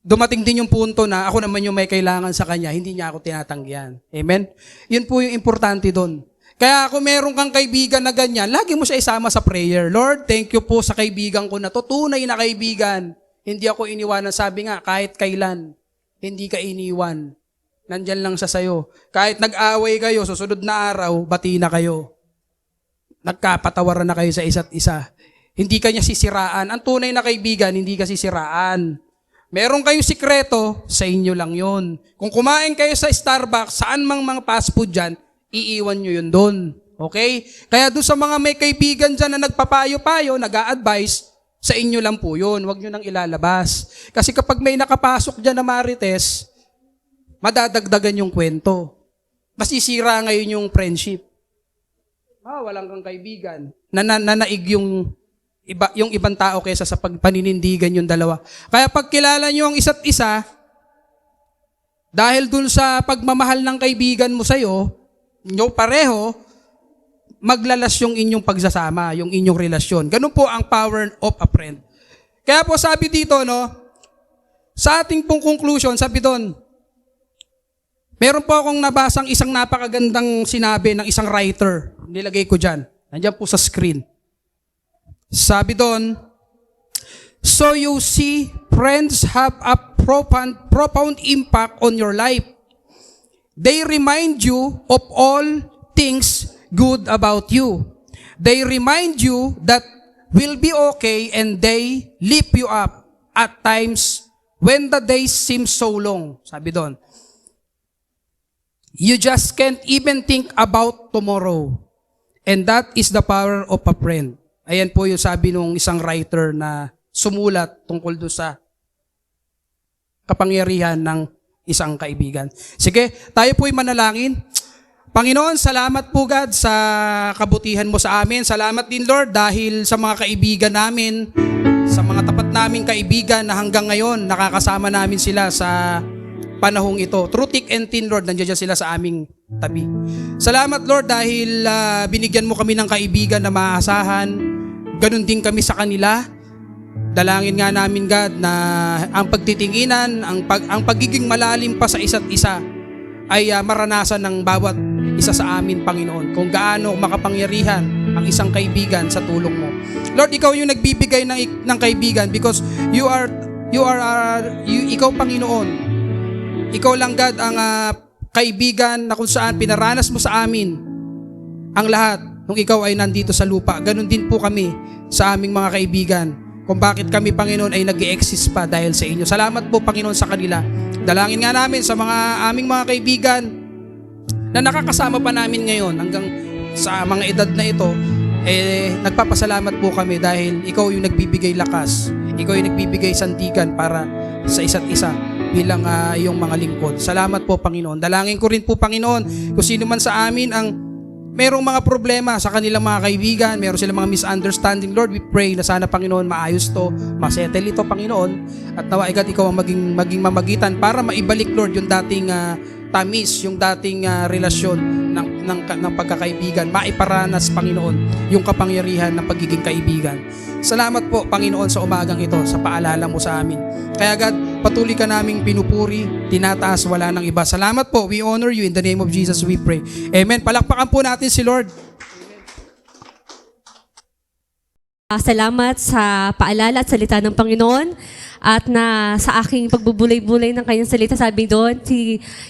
dumating din yung punto na ako naman yung may kailangan sa kanya, hindi niya ako tinatanggihan. Amen? Yun po yung importante doon. Kaya kung meron kang kaibigan na ganyan, lagi mo siya isama sa prayer. Lord, thank you po sa kaibigan ko na to. Tunay na kaibigan. Hindi ako iniwanan. Sabi nga, kahit kailan, hindi ka iniwan. Nandyan lang siya sa'yo. Kahit nag-away kayo, susunod na araw, bati na kayo. Nagkapatawaran na kayo sa isa't isa. Hindi ka niya sisiraan. Ang tunay na kaibigan, hindi ka sisiraan. Meron kayong sikreto, sa inyo lang yun. Kung kumain kayo sa Starbucks, saan mang mga fast food dyan, iiwan nyo yun doon. Okay? Kaya doon sa mga may kaibigan dyan na nagpapayo-payo, nag-a-advise, sa inyo lang po yun. Huwag nyo nang ilalabas. Kasi kapag may nakapasok dyan na marites, madadagdagan yung kwento. Masisira ngayon yung friendship. Walang kang kaibigan. Nanaig yung ibang tao kaysa sa pagpaninindigan yung dalawa. Kaya pag kilala nyo ang isa't isa, dahil dun sa pagmamahal ng kaibigan mo sa'yo, nyo pareho, maglalas yung inyong pagsasama, yung inyong relasyon. Ganun po ang power of a friend. Kaya po sabi dito, no, sa ating pong conclusion, sabi doon, meron po akong nabasang isang napakagandang sinabi ng isang writer. Nilagay ko dyan. Nandiyan po sa screen. Sabi doon, so you see, friends have a profound impact on your life. They remind you of all things good about you. They remind you that will be okay and they lift you up at times when the days seem so long. Sabi doon, you just can't even think about tomorrow. And that is the power of a friend. Ayan po yung sabi nung isang writer na sumulat tungkol doon sa kapangyarihan ng isang kaibigan. Sige, tayo po'y manalangin. Panginoon, salamat po God sa kabutihan mo sa amin. Salamat din Lord dahil sa mga kaibigan namin, sa mga tapat naming kaibigan na hanggang ngayon nakakasama namin sila sa panahong ito. Through thick and thin, Lord, nandiyan sila sa aming tabi. Salamat, Lord, dahil binigyan mo kami ng kaibigan na maaasahan. Ganon din kami sa kanila. Dalangin nga namin, God, na ang pagtitinginan, ang pagiging malalim pa sa isa't isa ay maranasan ng bawat isa sa amin, Panginoon. Kung gaano makapangyarihan ang isang kaibigan sa tulong mo. Lord, ikaw yung nagbibigay ng kaibigan because ikaw, Panginoon. Ikaw lang, God, ang kaibigan na kung saan pinaranas mo sa amin ang lahat nung ikaw ay nandito sa lupa. Ganon din po kami sa aming mga kaibigan. Kung bakit kami, Panginoon, ay nag-i-exist pa dahil sa inyo. Salamat po, Panginoon, sa kanila. Dalangin nga namin sa aming mga kaibigan na nakakasama pa namin ngayon hanggang sa mga edad na ito, nagpapasalamat po kami dahil ikaw yung nagbibigay lakas. Ikaw yung nagbibigay santigan para sa isa't isa bilang iyong mga lingkod. Salamat po, Panginoon. Dalangin ko rin po, Panginoon, kung sino man sa amin ang merong mga problema sa kanilang mga kaibigan, meron silang mga misunderstanding, Lord, we pray na sana, Panginoon, maayos to, masettle ito, Panginoon, at nawa ikaw ang maging mamagitan para maibalik, Lord, yung dating tamis, yung dating relasyon ng pagkakaibigan, maiparanas, Panginoon, yung kapangyarihan ng pagiging kaibigan. Salamat po, Panginoon, sa umagang ito, sa paalala mo sa amin. Kaya God, patuloy ka naming pinupuri, tinataas, wala nang iba. Salamat po, we honor you, in the name of Jesus we pray. Amen. Palakpakan po natin si Lord. Salamat sa paalala at salita ng Panginoon at na sa aking pagbubulay-bulay ng kanyang salita, sabi doon,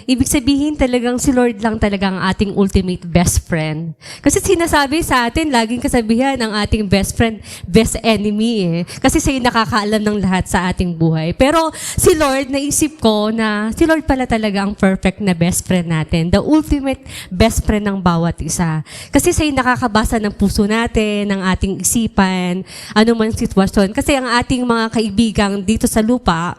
ibig sabihin talagang si Lord lang talaga ang ating ultimate best friend. Kasi sinasabi sa atin, laging kasabihan ang ating best friend, best enemy. Kasi siya yung nakakaalam ng lahat sa ating buhay. Pero si Lord, naisip ko na si Lord pala talaga ang perfect na best friend natin. The ultimate best friend ng bawat isa. Kasi siya yung nakakabasa ng puso natin, ng ating isipan, ano man sitwasyon. Kasi ang ating mga kaibigang dito sa lupa,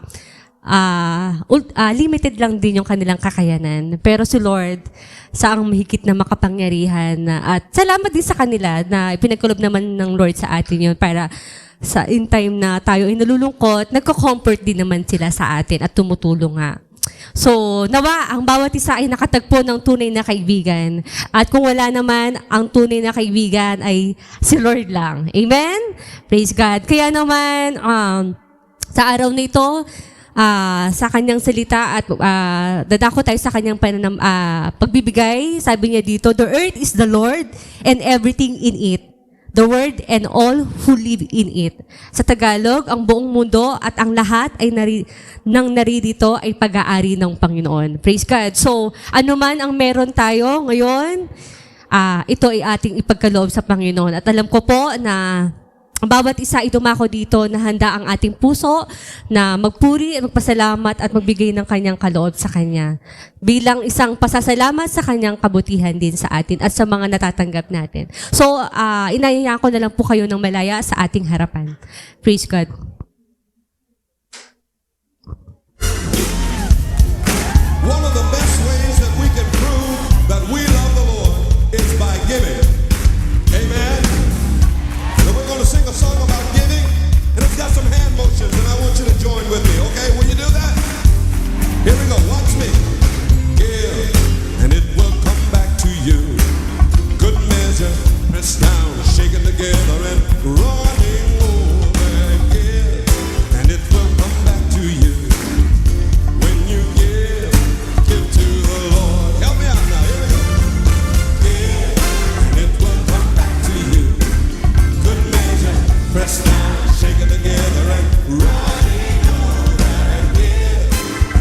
limited lang din yung kanilang kakayanan. Pero si Lord, sa ang mahigit na makapangyarihan, at salamat din sa kanila na ipinagkulob naman ng Lord sa atin yun para sa in time na tayo ay nalulungkot, nagko-comfort din naman sila sa atin at tumutulong nga. So, nawa, ang bawat isa ay nakatagpo ng tunay na kaibigan. At kung wala naman, ang tunay na kaibigan ay si Lord lang. Amen? Praise God. Kaya naman, sa araw na ito, sa kanyang salita at dadako tayo sa kanyang pagbibigay. Sabi niya dito, the earth is the Lord and everything in it. The world and all who live in it. Sa Tagalog, ang buong mundo at ang lahat ay naririto ay pag-aari ng Panginoon. Praise God. So, ano man ang meron tayo ngayon, ito ay ating ipagkaloob sa Panginoon. At alam ko po na ang bawat isa ay dumako dito na handa ang ating puso na magpuri at magpasalamat at magbigay ng kanyang kaloob sa Kanya. Bilang isang pasasalamat sa kanyang kabutihan din sa atin at sa mga natatanggap natin. So, inayayaan ko na lang po kayo ng malaya sa ating harapan. Praise God. One of the best ways that we can prove that we love the Lord is by giving. Amen. So we're going to sing a song about giving, and it's got some hand motions, and I want you to join with me, okay? Will you do that? Here we go. Watch me. Give, and it will come back to you. Good measure, pressed down, shaken together, and running over. Give, and it will come back to you. When you give to the Lord. Help me out now. Here we go. Give, and it will come back to you. Good measure, pressed down, shaken together, and running over. Give,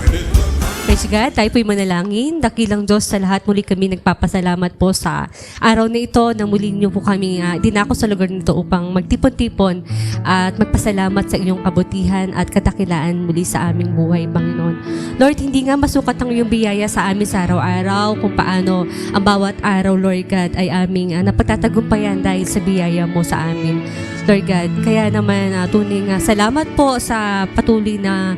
and it will come. Praise God, tayo po'y manalangin. Dakilang Diyos sa lahat, muli kami nagpapasalamat po sa araw na ito na muli niyo po kami dinako sa lugar nito upang magtipon-tipon at magpasalamat sa inyong kabutihan at kadakilaan muli sa aming buhay, Panginoon. Lord, hindi nga masukat ang iyong biyaya sa amin sa araw-araw kung paano ang bawat araw, Lord God, ay aming napagtatagumpayan dahil sa biyaya mo sa amin, Lord God. Kaya naman tuning salamat po sa patuloy na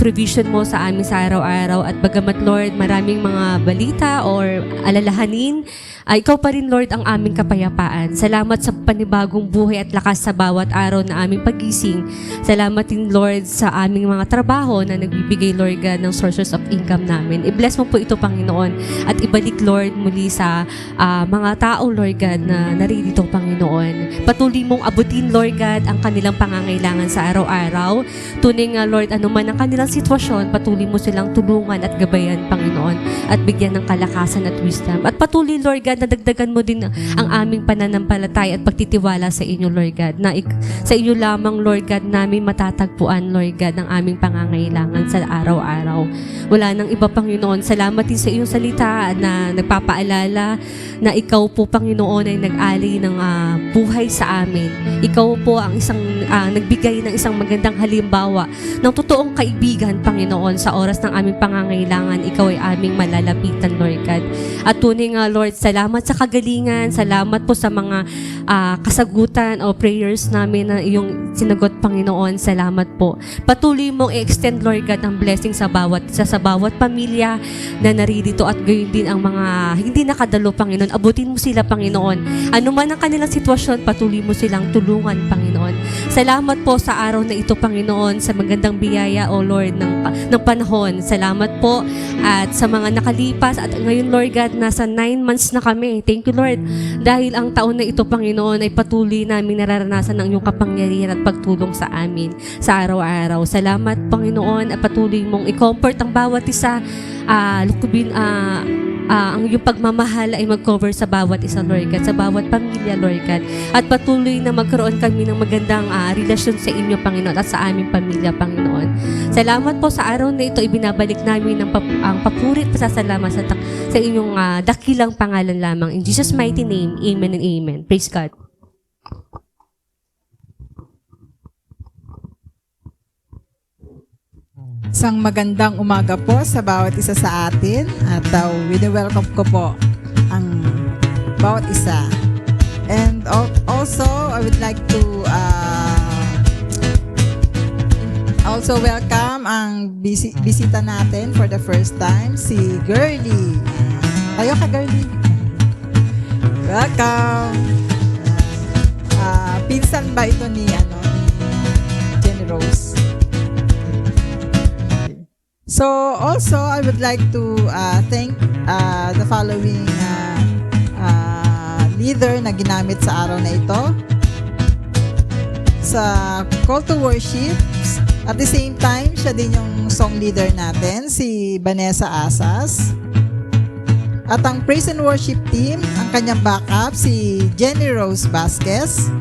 provision mo sa amin sa araw-araw at bagamat Lord maraming mga balita or alalahanin, ikaw pa rin Lord ang aming kapayapaan. Salamat sa panibagong buhay at lakas sa bawat araw na aming pagising. Salamat din Lord sa aming mga trabaho na nagbibigay Lord God ng sources of income namin. I-bless mo po ito Panginoon at ibalik Lord muli sa mga tao Lord God na naririto Panginoon. Patuloy mong abutin Lord God ang kanilang pangangailangan sa araw-araw. Tunay nga Lord, ano man ang kanilang sitwasyon, patuloy mo silang tulungan at gabayan Panginoon at bigyan ng kalakasan at wisdom. At patuloy Lord God, nadagdagan mo din ang aming pananampalataya at pagtitiwala sa inyo, Lord God. Na sa inyo lamang, Lord God, namin matatagpuan, Lord God, ang aming pangangailangan sa araw-araw. Wala nang iba, Panginoon. Salamat din sa iyong salita na nagpapaalala na ikaw po, Panginoon, ay nag-alay ng buhay sa amin. Ikaw po ang isang nagbigay ng isang magandang halimbawa ng totoong kaibigan, Panginoon, sa oras ng aming pangangailangan. Ikaw ay aming malalapitan, Lord God. At tunay nga, Lord, salamat sa kagalingan, salamat po sa mga kasagutan o prayers namin na iyong sinagot, Panginoon. Salamat po. Patuloy mong i-extend, Lord God, ang blessing sa bawat isa, sa bawat pamilya na naririto at gayon din ang mga hindi nakadalo, Panginoon. Abutin mo sila, Panginoon. Ano man ang kanilang sitwasyon, patuloy mo silang tulungan, Panginoon. Salamat po sa araw na ito, Panginoon, sa magandang biyaya, O Lord, ng panahon. Salamat po at sa mga nakalipas at ngayon, Lord God, nasa 9 months na kami. Thank you, Lord. Dahil ang taon na ito, Panginoon, ay patuloy namin nararanasan ang iyong kapangyarihan at pagtulong sa amin sa araw-araw. Salamat, Panginoon, at patuloy mong i-comfort ang bawat isa. Lukubin ang iyong pagmamahal ay mag-cover sa bawat isa, Lord God, sa bawat pamilya, Lord God. At patuloy na magkaroon kami ng magandang relasyon sa inyo, Panginoon, at sa aming pamilya, Panginoon. Salamat po sa araw na ito. Ibinabalik namin ang papurit pasasalamat sa inyong dakilang pangalan lamang. In Jesus' mighty name, amen and amen. Praise God. Isang magandang umaga po sa bawat isa sa atin at wini-welcome ko po ang bawat isa. And also, I would like to also welcome ang bisita natin for the first time, si Girlie. Tayo ka, Girlie. Welcome. Pinsan ba ito ni Jenny Rose? So also, I would like to thank the following leader na ginamit sa araw na ito. Sa call to worship, at the same time, siya din yung song leader natin, si Vanessa Asas. At ang praise and worship team, ang kanyang backup, si Jenny Rose Vasquez.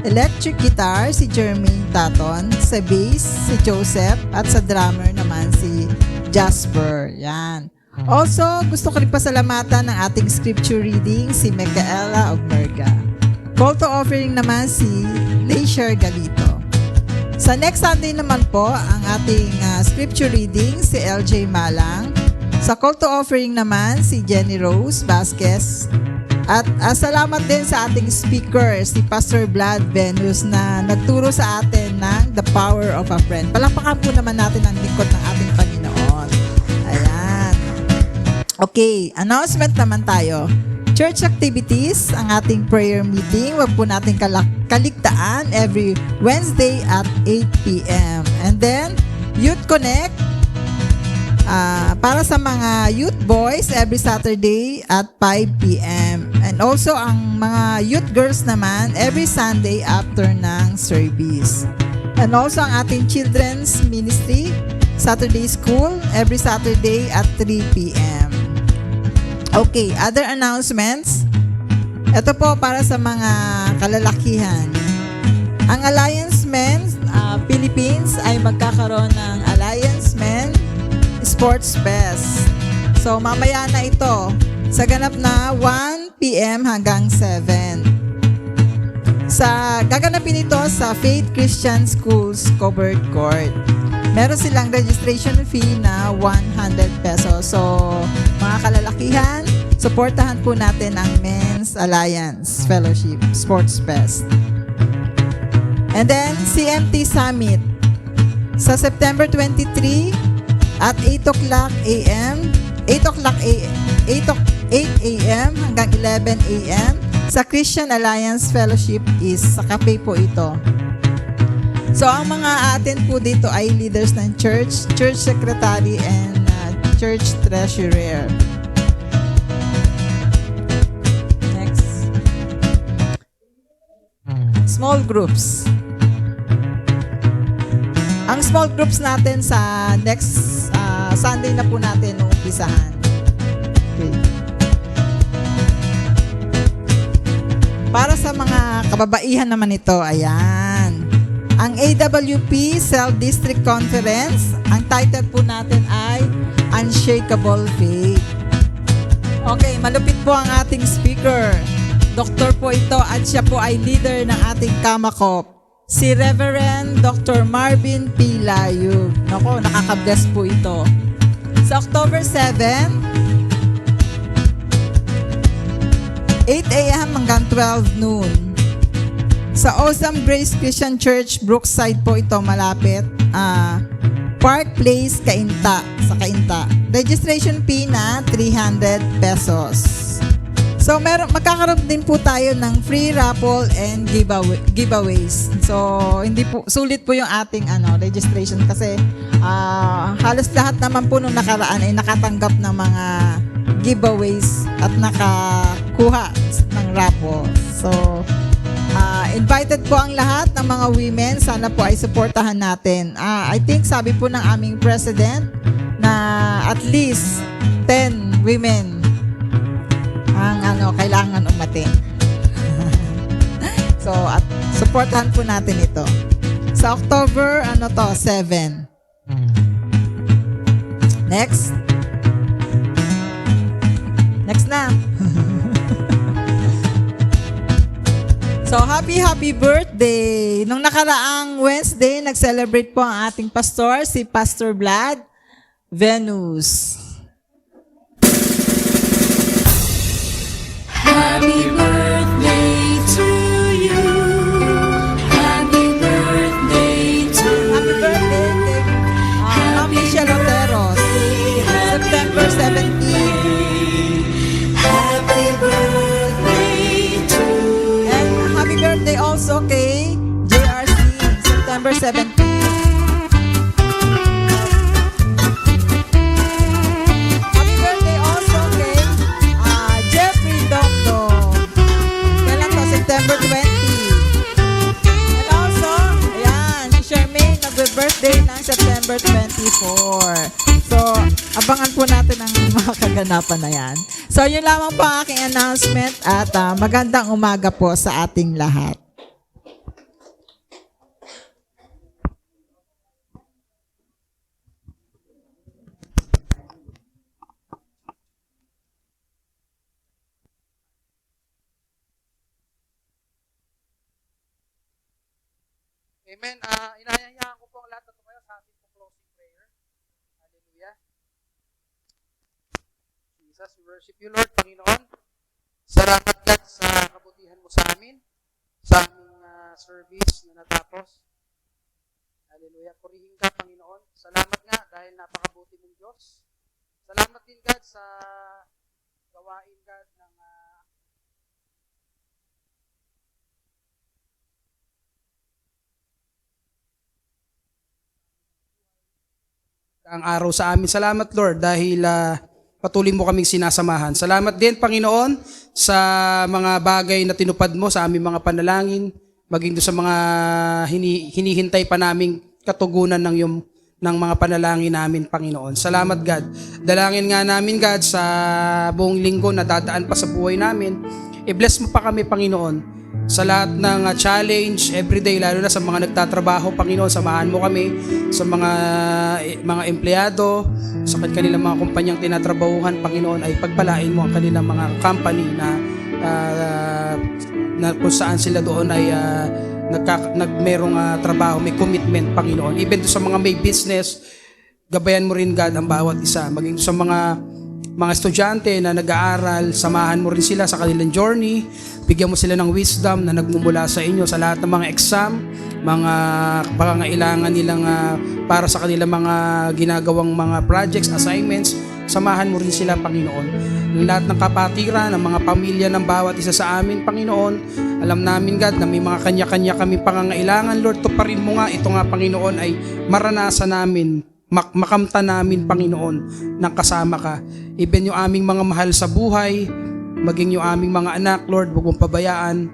Electric guitar, si Jermaine Taton. Sa bass, si Joseph. At sa drummer naman, si Jasper. Yan. Also, gusto ko rin pasalamatan ng ating scripture reading, si Micaela Ogmerga. Call to offering naman si Leisure Galito. Sa next Sunday naman po, ang ating scripture reading, si LJ Malang. Sa call to offering naman, si Jenny Rose Vasquez. At salamat din sa ating speaker, si Pastor Vlad Venus, na nagturo sa atin ng The Power of a Friend. Palakpakan po naman natin ang lingkod ng ating Panginoon. Ayan. Okay, announcement naman tayo. Church activities, ang ating prayer meeting, wag po natin kaligtaan every Wednesday at 8 p.m. And then, Youth Connect, para sa mga youth boys, every Saturday at 5 p.m. And also, ang mga youth girls naman, every Sunday after ng service. And also, ang ating children's ministry, Saturday school, every Saturday at 3 p.m. Okay, other announcements. Ito po para sa mga kalalakihan. Ang Alliance Men Philippines ay magkakaroon ng Alliance Men Sports Fest. So, mamaya na ito sa ganap na 1 p.m. hanggang 7. Gaganapin ito sa Faith Christian Schools Covered Court. Meron silang registration fee na 100 pesos. So, mga kalalakihan, supportahan po natin ang Men's Alliance Fellowship Sports Fest. And then, CMT Summit. Sa September 23 at 8 a.m. hanggang 11 a.m. sa Christian Alliance Fellowship is sa cafe po ito. So, ang mga attend po dito ay leaders ng church, church secretary, and church treasurer. Next. Small groups. Ang small groups natin sa next Sunday na po natin uumpisahan. Okay. Para sa mga kababaihan naman ito, ayan. Ang AWP Cell District Conference, ang title po natin ay Unshakable Faith. Okay, malupit po ang ating speaker. Doktor po ito at siya po ay leader ng ating Kamakop. Si Reverend Dr. Marvin P. Layug. Nako, nakaka-bless po ito. Sa October 7, 8 a.m. hanggang 12 noon. Sa Awesome Grace Christian Church, Brookside po ito, malapit. Park Place, Cainta, sa Cainta. Registration fee na 300 pesos. So, magkakaroon din po tayo ng free raffle and giveaways. So, hindi po, sulit po yung ating registration kasi halos lahat naman po nung nakaraan ay nakatanggap ng mga giveaways at nakakuha ng raffle. So, invited po ang lahat ng mga women. Sana po ay suportahan natin. I think sabi po ng aming president na at least 10 women ang kailangan umatin. So, at suportahan po natin ito. Sa October, 7. Next. Next na. So, happy birthday! Nung nakaraang Wednesday, nag-celebrate po ang ating pastor, si Pastor Vlad Venus. Happy birthday to you. Happy birthday to Happy birthday! September 17. Happy birthday also kay Jeffrey Dongdong. Kailan to? September 20. And also, ayan, si Charmaine nagbe-birthday ng September 24. So, abangan po natin ang mga kaganapan na yan. So, yun lamang po ang aking announcement at magandang umaga po sa ating lahat. Amen. Inahayahan ko po ang lahat na tumayo sa ating closing prayer. Hallelujah. Jesus, we worship you, Lord, Panginoon. Salamat, God, sa kabutihan mo sa amin, sa aming service na natapos. Hallelujah. Purihin ka, Panginoon. Salamat nga dahil napakabuti mong Diyos. Salamat din, God, sa gawain, God, ng ang araw sa amin. Salamat, Lord, dahil patuloy mo kaming sinasamahan. Salamat din, Panginoon, sa mga bagay na tinupad mo sa aming mga panalangin, maging doon sa mga hinihintay pa naming katugunan ng mga panalangin namin, Panginoon. Salamat, God. Dalangin nga namin, God, sa buong linggo na dadaan pa sa buhay namin. I-bless mo pa kami, Panginoon, sa lahat ng challenge everyday, lalo na sa mga nagtatrabaho, Panginoon. Samahan mo kami sa mga empleyado, sa kanilang mga kumpanyang tinatrabahuhan, Panginoon, ay pagpalain mo ang kanilang mga company na kung saan sila doon ay merong trabaho, may commitment, Panginoon. Even sa mga may business, gabayan mo rin, God, ang bawat isa. Maging sa mga estudyante na nag-aaral, samahan mo rin sila sa kanilang journey. Bigyan mo sila ng wisdom na nagmumula sa inyo sa lahat ng mga exam, mga pangangailangan nilang para sa kanilang mga ginagawang mga projects, assignments. Samahan mo rin sila, Panginoon. Lahat ng kapatiran, ng mga pamilya ng bawat isa sa amin, Panginoon. Alam namin, God, na may mga kanya-kanya kami pangangailangan. Lord, tuparin mo nga ito nga, Panginoon, ay maranasan namin, makamta namin, Panginoon, ng kasama ka. Even yung aming mga mahal sa buhay, maging yung aming mga anak, Lord, huwag mong pabayaan.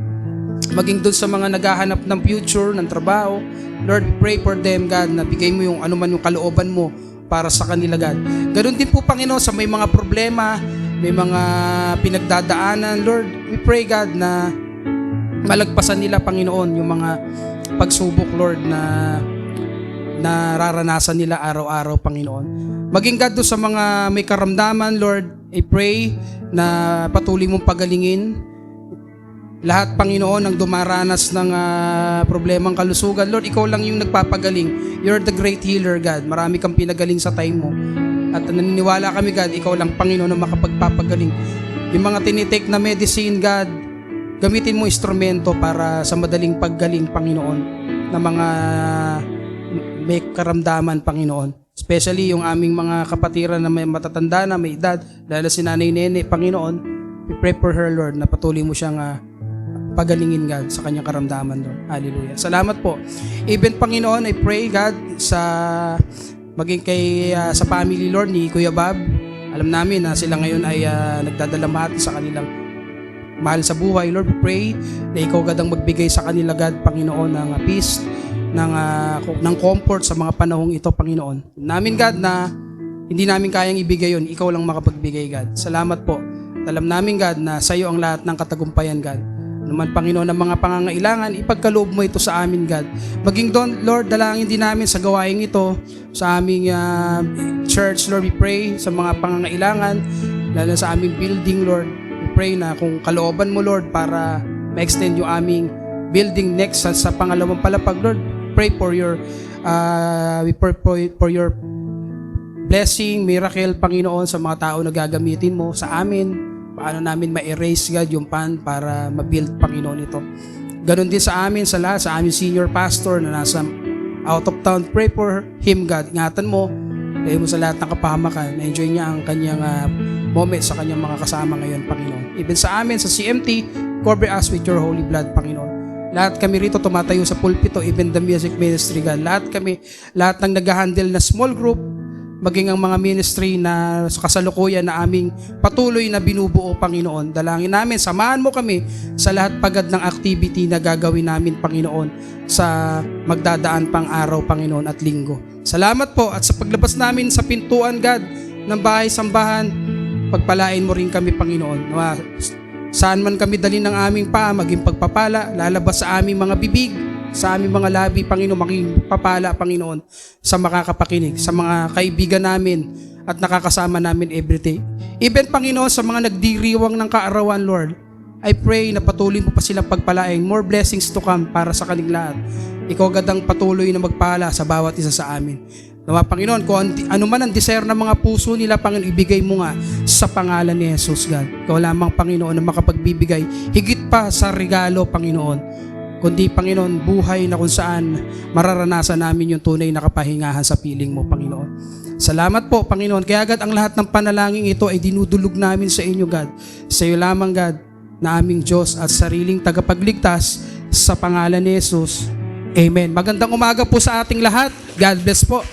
Maging doon sa mga naghahanap ng future, ng trabaho, Lord, pray for them, God, na bigay mo yung anuman yung kalooban mo para sa kanila, God. Ganun din po, Panginoon, sa may mga problema, may mga pinagdadaanan, Lord, we pray, God, na malagpasan nila, Panginoon, yung mga pagsubok, Lord, na nararanasan nila araw-araw, Panginoon. Maging God doon sa mga may karamdaman, Lord, I pray na patuloy mong pagalingin lahat, Panginoon, ang dumaranas ng problemang kalusugan. Lord, ikaw lang yung nagpapagaling. You're the great healer, God. Marami kang pinagaling sa time mo. At naniniwala kami, God, ikaw lang, Panginoon, ang makapagpapagaling. Yung mga tinitake na medicine, God, gamitin mo instrumento para sa madaling paggaling, Panginoon, na mga may karamdaman, Panginoon. Especially yung aming mga kapatiran na may matatanda na, may edad, lalo si Nanay Nene, Panginoon, we pray for her, Lord, na patuloy mo siyang pagalingin, God, sa kanyang karamdaman, Lord. Hallelujah. Salamat po. Even, Panginoon, I pray, God, maging sa family, Lord, ni Kuya Bob. Alam namin na sila ngayon ay nagdadalamhati sa kanilang mahal sa buhay. Lord, we pray na ikaw, God, ang magbigay sa kanila, God, Panginoon, ng peace, ng comfort sa mga panahong ito, Panginoon. Namin, God, na hindi namin kayang ibigay yun. Ikaw lang makapagbigay, God. Salamat po. Alam namin, God, na sa iyo ang lahat ng katagumpayan, God. Naman, Panginoon, ng mga pangangailangan, ipagkaloob mo ito sa amin, God. Maging doon, Lord, dalangin din namin sa gawain ito, sa aming church, Lord, we pray sa mga pangangailangan, lalo sa aming building, Lord. We pray na kung kalooban mo, Lord, para ma-extend yung aming building next sa pangalawang palapag, Lord. Pray for your blessing, miracle, Panginoon, sa mga tao na gagamitin mo sa amin. Paano namin ma-erase, God, yung pan para ma-build, Panginoon, ito. Ganon din sa amin, sa lahat, sa aming senior pastor na nasa out of town. Pray for him, God. Ingatan mo, pray mo sa lahat ng kapahamakan. Na-enjoy niya ang kanyang moment sa kanyang mga kasama ngayon, Panginoon. Even sa amin, sa CMT, cover us with your holy blood, Panginoon. Lahat kami rito tumatayo sa pulpito, even the music ministry, God. Lahat ng nag-handle na small group, maging ang mga ministry na kasalukuyan na aming patuloy na binubuo, Panginoon. Dalangin namin, samahan mo kami sa lahat pagad ng activity na gagawin namin, Panginoon, sa magdadaan pang araw, Panginoon, at linggo. Salamat po, at sa paglabas namin sa pintuan, God, ng bahay-sambahan, pagpalain mo rin kami, Panginoon. Saan man kami dali ng aming paa, maging pagpapala, lalabas sa aming mga bibig, sa aming mga labi, Panginoon, maging papala, Panginoon, sa makakapakinig, sa mga kaibigan namin at nakakasama namin everyday. Even, Panginoon, sa mga nagdiriwang ng kaarawan, Lord, I pray na patuloy mo pa silang pagpalain, more blessings to come para sa kanilang lahat. Ikaw agad ang patuloy na magpala sa bawat isa sa amin. Nawa, Panginoon, kung ano man ang desire ng mga puso nila, Panginoon, ibigay mo nga sa pangalan ni Jesus, God. Ikaw lamang, Panginoon, na makapagbibigay higit pa sa regalo, Panginoon, kundi, Panginoon, buhay na kung saan mararanasan namin yung tunay na kapahingahan sa piling mo, Panginoon. Salamat po, Panginoon. Kaya, God, ang lahat ng panalangin ito ay dinudulog namin sa inyo, God. Sa iyo lamang, God, na aming Diyos at sariling tagapagligtas, sa pangalan ni Jesus. Amen. Magandang umaga po sa ating lahat. God bless po.